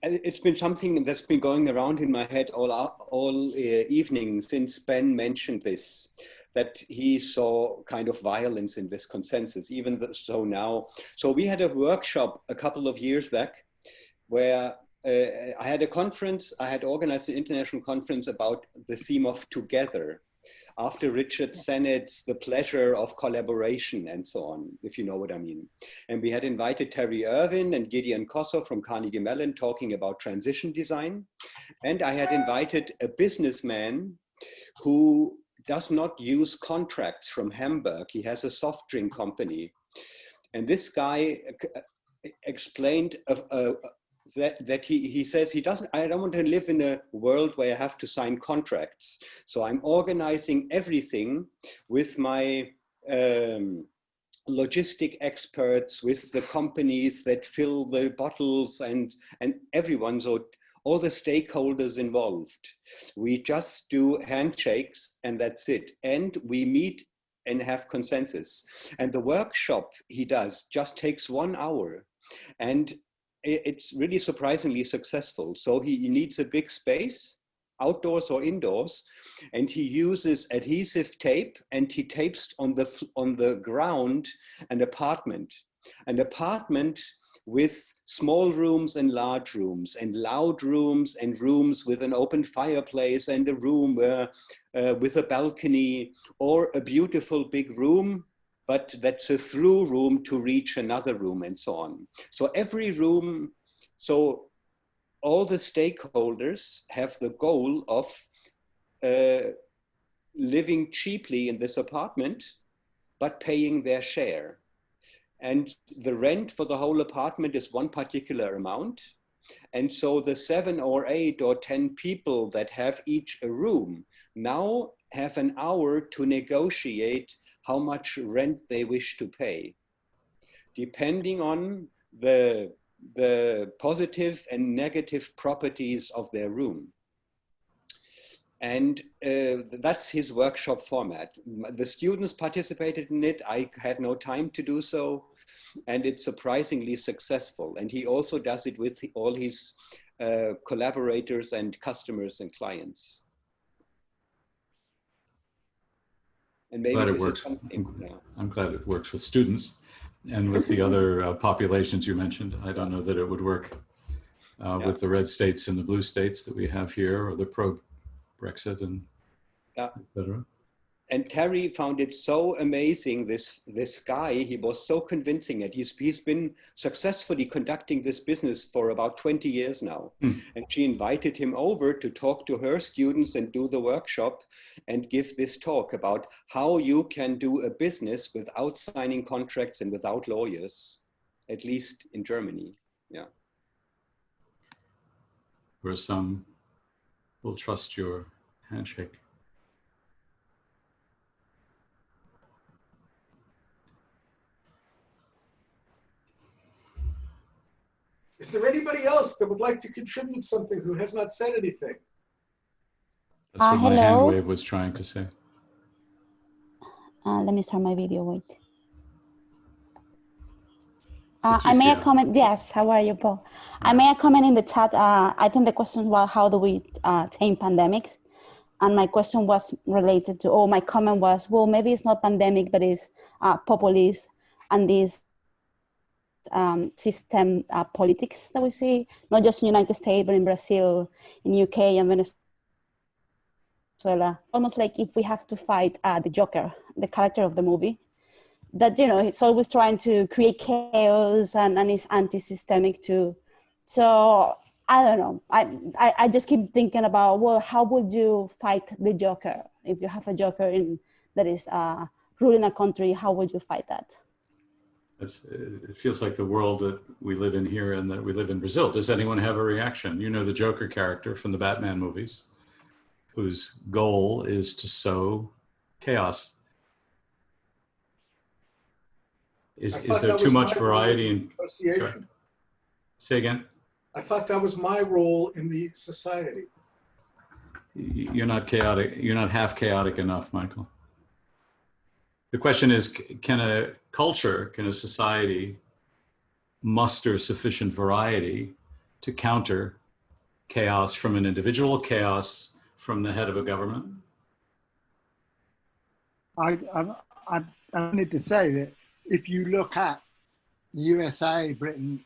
It's been something that's been going around in my head all evening since Ben mentioned this, that he saw kind of violence in this consensus, even so now. So we had a workshop a couple of years back where I had a conference, I had organized an international conference about the theme of together, after Richard Sennett's The Pleasure of Collaboration and so on, if you know what I mean. And we had invited Terry Irwin and Gideon Kossoff from Carnegie Mellon talking about transition design. And I had invited a businessman who does not use contracts from Hamburg. He has a soft drink company. And this guy explained that he says I don't want to live in a world where I have to sign contracts. So I'm organizing everything with my logistic experts, with the companies that fill the bottles and everyone, so all the stakeholders involved. We just do handshakes and that's it. And we meet and have consensus. And the workshop he does just takes 1 hour. And it's really surprisingly successful. So he needs a big space, outdoors or indoors, and he uses adhesive tape and he tapes on the ground an apartment with small rooms and large rooms and loud rooms and rooms with an open fireplace and a room where, with a balcony, or a beautiful big room but that's a through room to reach another room and so on. So every room, so all the stakeholders have the goal of living cheaply in this apartment, but paying their share. And the rent for the whole apartment is one particular amount. And so the 7 or 8 or 10 people that have each a room now have an hour to negotiate how much rent they wish to pay, depending on the positive and negative properties of their room. And that's his workshop format. The students participated in it. I had no time to do so. And it's surprisingly successful. And he also does it with all his collaborators and customers and clients. And maybe glad it works. I'm glad it works with students and with the other populations you mentioned. I don't know that it would work with the red states and the blue states that we have here, or the pro-Brexit and et cetera. And Terry found it so amazing, this guy, he was so convincing it. He's been successfully conducting this business for about 20 years now. And she invited him over to talk to her students and do the workshop and give this talk about how you can do a business without signing contracts and without lawyers, at least in Germany. Yeah. Where some will trust your handshake. Is there anybody else that would like to contribute something who has not said anything? That's what my hand wave was trying to say. Let me start my video, wait. I made a comment, yes, how are you, Paul? I made a comment in the chat. I think the question was, how do we tame pandemics? And my question was related to, or my comment was, well, maybe it's not pandemic, but it's populist and this system politics that we see, not just in the United States, but in Brazil, in UK and Venezuela. Almost like if we have to fight the Joker, the character of the movie, that, you know, it's always trying to create chaos and it's anti-systemic too. So I don't know. I just keep thinking about, well, how would you fight the Joker? If you have a Joker that is ruling a country, how would you fight that? It feels like the world that we live in here and that we live in Brazil. Does anyone have a reaction? You know the Joker character from the Batman movies, whose goal is to sow chaos. Is there too much variety in association? Say again? I thought that was my role in the society. You're not chaotic. You're not half chaotic enough, Michael. The question is, can a culture, can a society muster sufficient variety to counter chaos from an individual, chaos from the head of a government? I need to say that if you look at the USA, Britain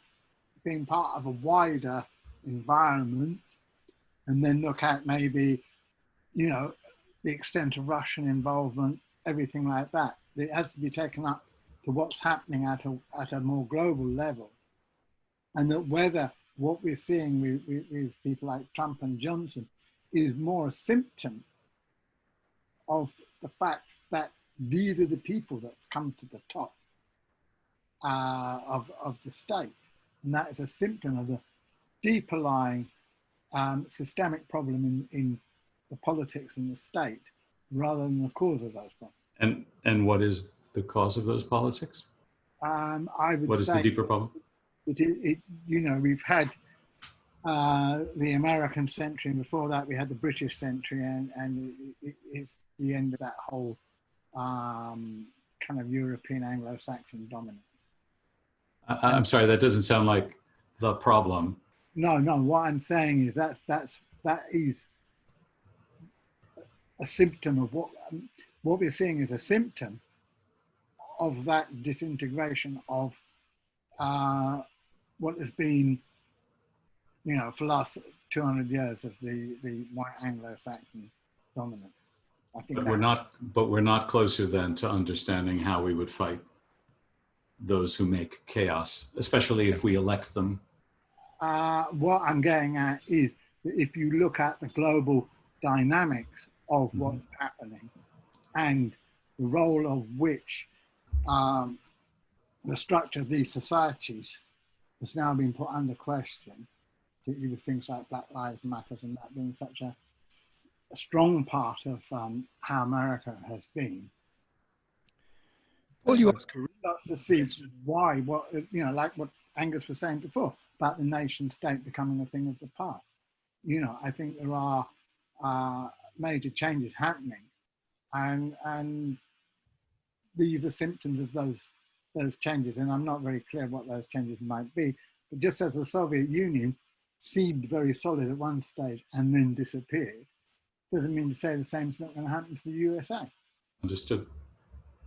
being part of a wider environment, and then look at maybe, you know, the extent of Russian involvement, everything like that, it has to be taken up to what's happening at a more global level. And that whether what we're seeing with people like Trump and Johnson is more a symptom of the fact that these are the people that come to the top of the state. And that is a symptom of the deeper lying systemic problem in the politics and the state, rather than the cause of those problems. And what is the cause of those politics? I would What is say the deeper problem? You know, we've had the American century, and before that we had the British century, and it's the end of that whole kind of European Anglo-Saxon dominance. I'm sorry, that doesn't sound like the problem. No, what I'm saying is that is a symptom of what we're seeing is a symptom of that disintegration of what has been, you know, for the last 200 years of the white Anglo-Saxon dominance. I think But we're not closer then to understanding how we would fight those who make chaos, especially if we elect them. What I'm getting at is that if you look at the global dynamics of what's happening and the role of which the structure of these societies has now been put under question, particularly with things like Black Lives Matter and that being such a strong part of how America has been. Well, you starts to see why, you know, like what Angus was saying before about the nation state becoming a thing of the past. You know, I think there are major changes happening, and these are symptoms of those changes. And I'm not very clear what those changes might be. But just as the Soviet Union seemed very solid at one stage and then disappeared, doesn't mean to say the same is not going to happen to the USA. Understood.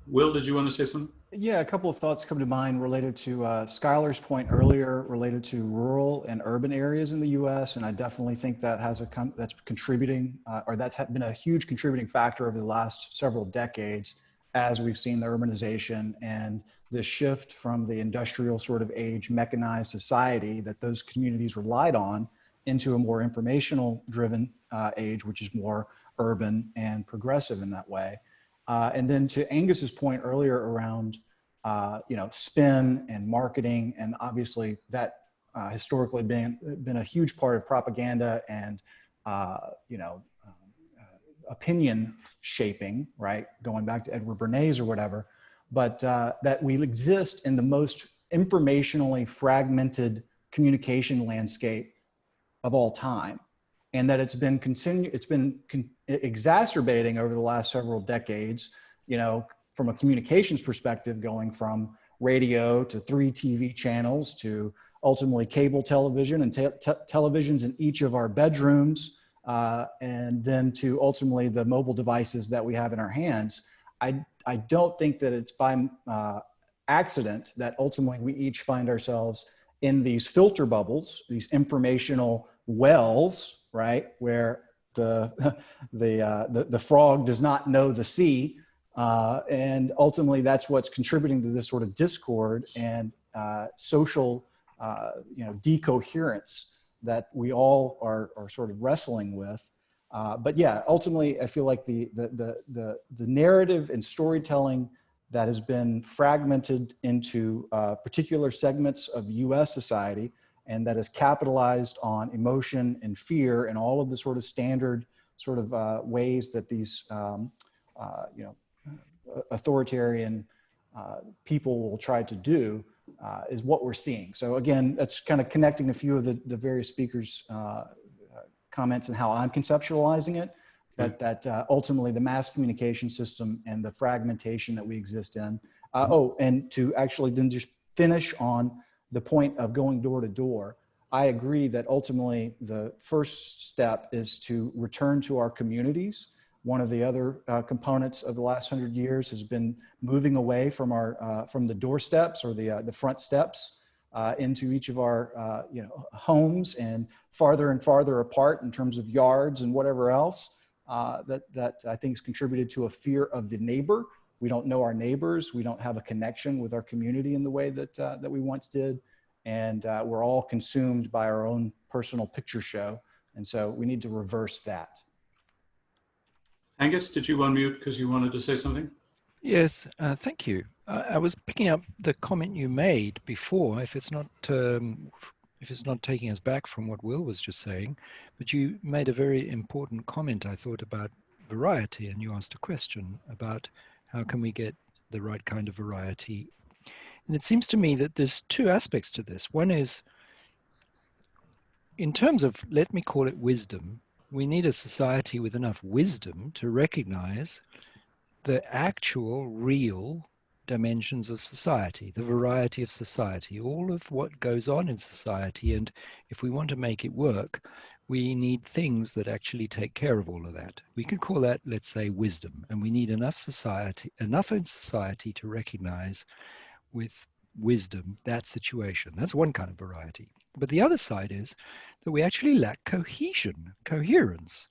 Will, did you want to say something? Yeah, a couple of thoughts come to mind related to Skylar's point earlier, related to rural and urban areas in the U.S. And I definitely think that that's contributing, or that's been a huge contributing factor over the last several decades, as we've seen the urbanization and the shift from the industrial sort of age, mechanized society that those communities relied on into a more informational driven age, which is more urban and progressive in that way. And then to Angus's point earlier around, you know, spin and marketing, and obviously that historically been a huge part of propaganda and, you know, opinion shaping, right? Going back to Edward Bernays or whatever, but that we exist in the most informationally fragmented communication landscape of all time. And that it's been exacerbating over the last several decades, you know, from a communications perspective, going from radio to 3 TV channels to ultimately cable television and televisions in each of our bedrooms, and then to ultimately the mobile devices that we have in our hands. I don't think that it's by accident that ultimately we each find ourselves in these filter bubbles, these informational wells, right, where the frog does not know the sea, and ultimately that's what's contributing to this sort of discord and social, decoherence that we all are sort of wrestling with. But yeah, ultimately, I feel like the narrative and storytelling that has been fragmented into particular segments of U.S. society, and that is capitalized on emotion and fear and all of the sort of standard sort of ways that these authoritarian people will try to do, is what we're seeing. So again, that's kind of connecting a few of the various speakers' comments and how I'm conceptualizing it, but that ultimately the mass communication system and the fragmentation that we exist in. And to actually then just finish on the point of going door to door, I agree that ultimately the first step is to return to our communities. One of the other components of the last 100 years has been moving away from our from the doorsteps or the front steps into each of our homes, and farther apart in terms of yards and whatever else that I think has contributed to a fear of the neighbor. We don't know our neighbors. We don't have a connection with our community in the way that we once did, and we're all consumed by our own personal picture show. And so we need to reverse that. Angus, did you unmute because you wanted to say something? Yes, thank you. I was picking up the comment you made before, if it's not taking us back from what Will was just saying, but you made a very important comment, I thought, about variety, and you asked a question about how can we get the right kind of variety. And it seems to me that there's two aspects to this. One is, in terms of, let me call it wisdom, we need a society with enough wisdom to recognize the actual, real dimensions of society, the variety of society, all of what goes on in society. And if we want to make it work, we need things that actually take care of all of that. We could call that, let's say, wisdom. And we need enough in society to recognize with wisdom that situation. That's one kind of variety. But the other side is that we actually lack cohesion, coherence.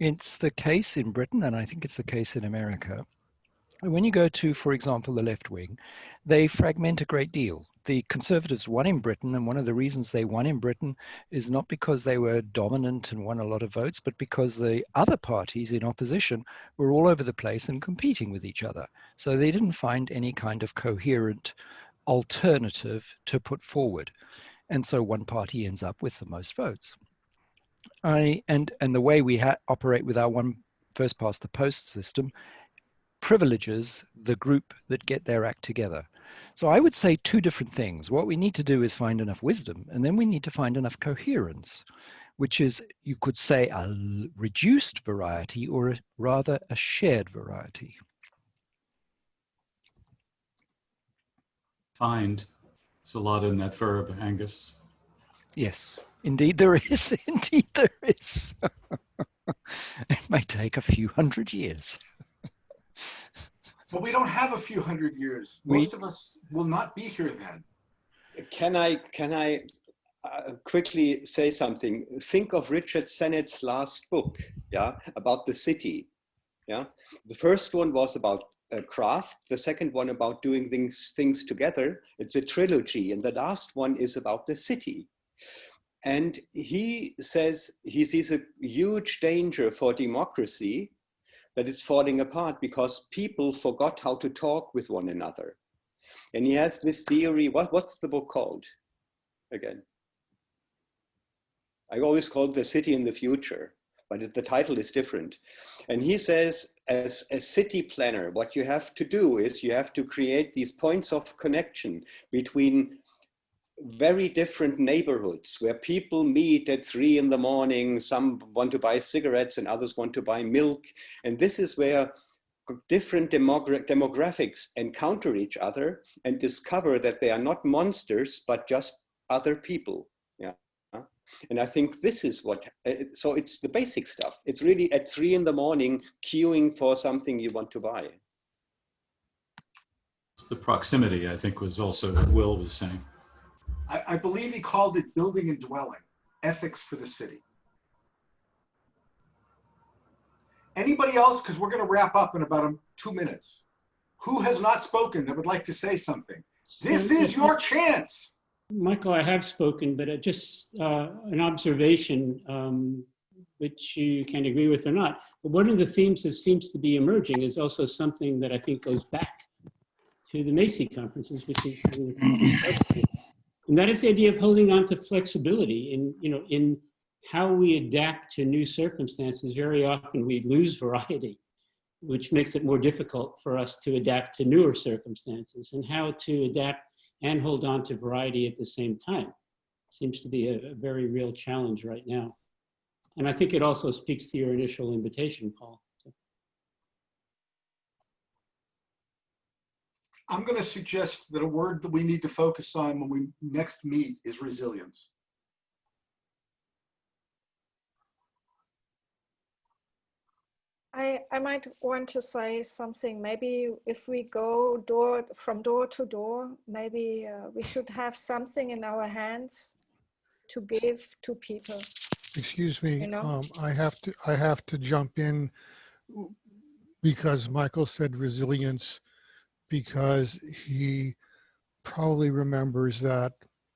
It's the case in Britain, and I think it's the case in America. When you go to, for example, the left wing, they fragment a great deal. The Conservatives won in Britain, and one of the reasons they won in Britain is not because they were dominant and won a lot of votes, but because the other parties in opposition were all over the place and competing with each other. So they didn't find any kind of coherent alternative to put forward. And so one party ends up with the most votes. And the way we operate with our one first past the post system privileges the group that get their act together. So I would say two different things. What we need to do is find enough wisdom, and then we need to find enough coherence, which is, you could say, a reduced variety, or rather a shared variety. Find. It's a lot in that verb, Angus. Yes, indeed there is. Indeed there is. It may take a few hundred years. But we don't have a few hundred years. Most of us will not be here then. Can I quickly say something? Think of Richard Sennett's last book, yeah, about the city. Yeah, the first one was about craft. The second one about doing things together. It's a trilogy, and the last one is about the city. And he says he sees a huge danger for democracy, that it's falling apart because people forgot how to talk with one another. And he has this theory. What's the book called again? I always call it The City in the Future, but the title is different. And he says, as a city planner, what you have to do is you have to create these points of connection between very different neighborhoods where people meet at 3 in the morning. Some want to buy cigarettes and others want to buy milk. And this is where different demographics encounter each other and discover that they are not monsters, but just other people. Yeah. And I think this is what, so it's the basic stuff. It's really at 3 in the morning, queuing for something you want to buy. It's the proximity, I think, was also what Will was saying. I believe he called it building and dwelling, ethics for the city. Anybody else? Because we're going to wrap up in about 2 minutes. Who has not spoken that would like to say something? This is your chance. Michael, I have spoken, but just an observation, which you can agree with or not. But one of the themes that seems to be emerging is also something that I think goes back to the Macy conferences, which is, and that is the idea of holding on to flexibility in how we adapt to new circumstances. Very often we lose variety, which makes it more difficult for us to adapt to newer circumstances, and how to adapt and hold on to variety at the same time seems to be a very real challenge right now. And I think it also speaks to your initial invitation, Paul. I'm going to suggest that a word that we need to focus on when we next meet is resilience. I might want to say something. Maybe if we go from door to door, maybe we should have something in our hands to give to people. Excuse me, You know? I have to jump in because Michael said resilience, because he probably remembers that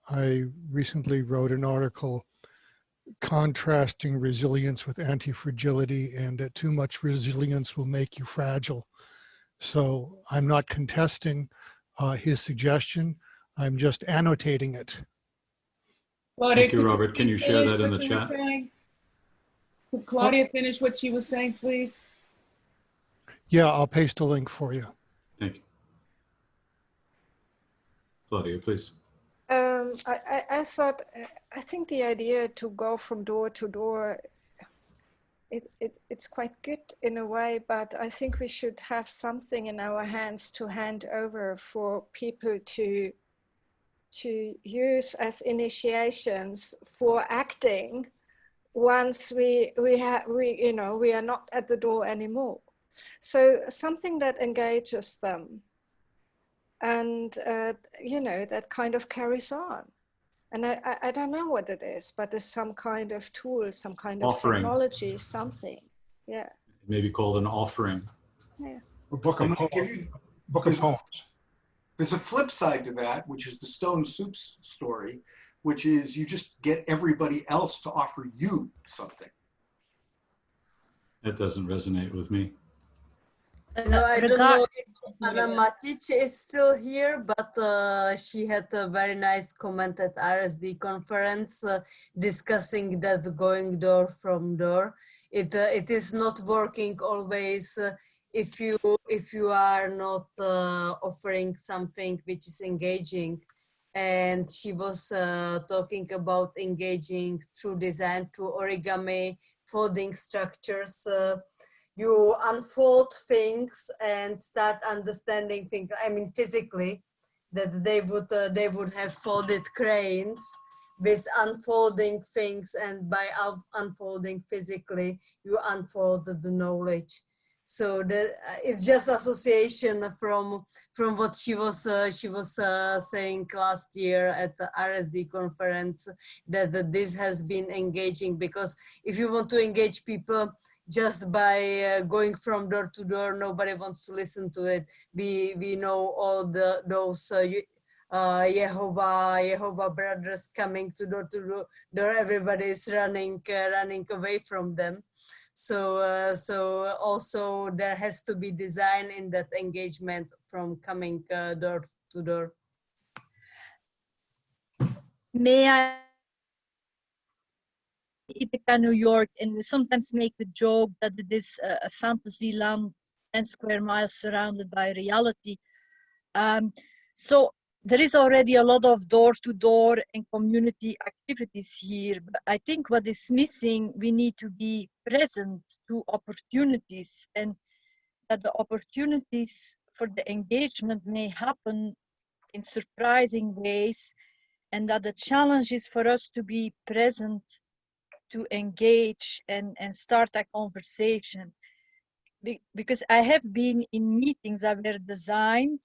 I recently wrote an article contrasting resilience with anti-fragility, and that too much resilience will make you fragile. So I'm not contesting his suggestion. I'm just annotating it. Claudia, Thank you, Robert. Can you share that in the chat? Could Claudia finish what she was saying, please? Yeah, I'll paste a link for you. Thank you. Claudia, please. I thought, I think the idea to go from door to door, it's quite good in a way, but I think we should have something in our hands to hand over for people to use as initiations for acting once we are not at the door anymore. So something that engages them. And, that kind of carries on. And I don't know what it is, but it's some kind of tool, some kind of Offering. technology, something. Yeah. Maybe called an offering. Yeah. A book of poems. There's a flip side to that, which is the Stone Soups story, which is you just get everybody else to offer you something. That doesn't resonate with me. No, I don't know if Anna Matic is still here, but she had a very nice comment at RSD conference discussing that going door from door. It is not working always if you are not offering something which is engaging. And she was talking about engaging through design, through origami, folding structures. You unfold things and start understanding things. I mean, physically, that they would have folded cranes with unfolding things, and by unfolding physically, you unfold the knowledge. So it's just association from what she was saying last year at the RSD conference, that this has been engaging, because if you want to engage people just by going from door to door, nobody wants to listen to it. We know all those Jehovah brothers coming to door, everybody is running away from them. So also there has to be design in that engagement from coming door to door. May I? Ithaca, New York, and sometimes make the joke that it is a fantasy land 10 square miles surrounded by reality. So there is already a lot of door-to-door and community activities here. But I think what is missing, we need to be present to opportunities, and that the opportunities for the engagement may happen in surprising ways and that the challenge is for us to be present, to engage and start a conversation. Because I have been in meetings that were designed,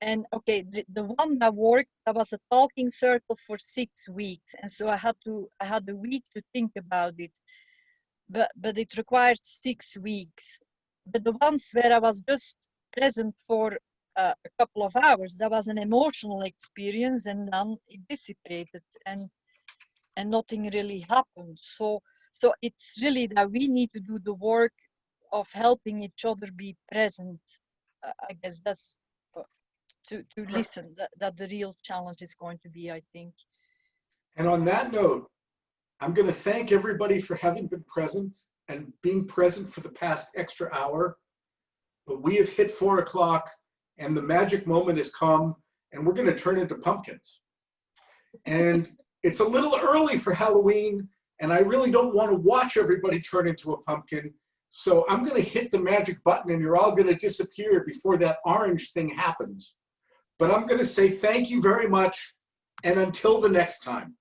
and okay, the one that worked, that was a talking circle for 6 weeks, and so I had a week to think about it, but it required 6 weeks. But the ones where I was just present for a couple of hours, that was an emotional experience, and then it dissipated, and nothing really happened. So it's really that we need to do the work of helping each other be present. I guess that's to listen, that the real challenge is going to be, I think. And on that note, I'm going to thank everybody for having been present and being present for the past extra hour. But we have hit 4 o'clock and the magic moment has come, and we're going to turn into pumpkins. And it's a little early for Halloween, and I really don't want to watch everybody turn into a pumpkin. So I'm going to hit the magic button and you're all going to disappear before that orange thing happens. But I'm going to say thank you very much, and until the next time.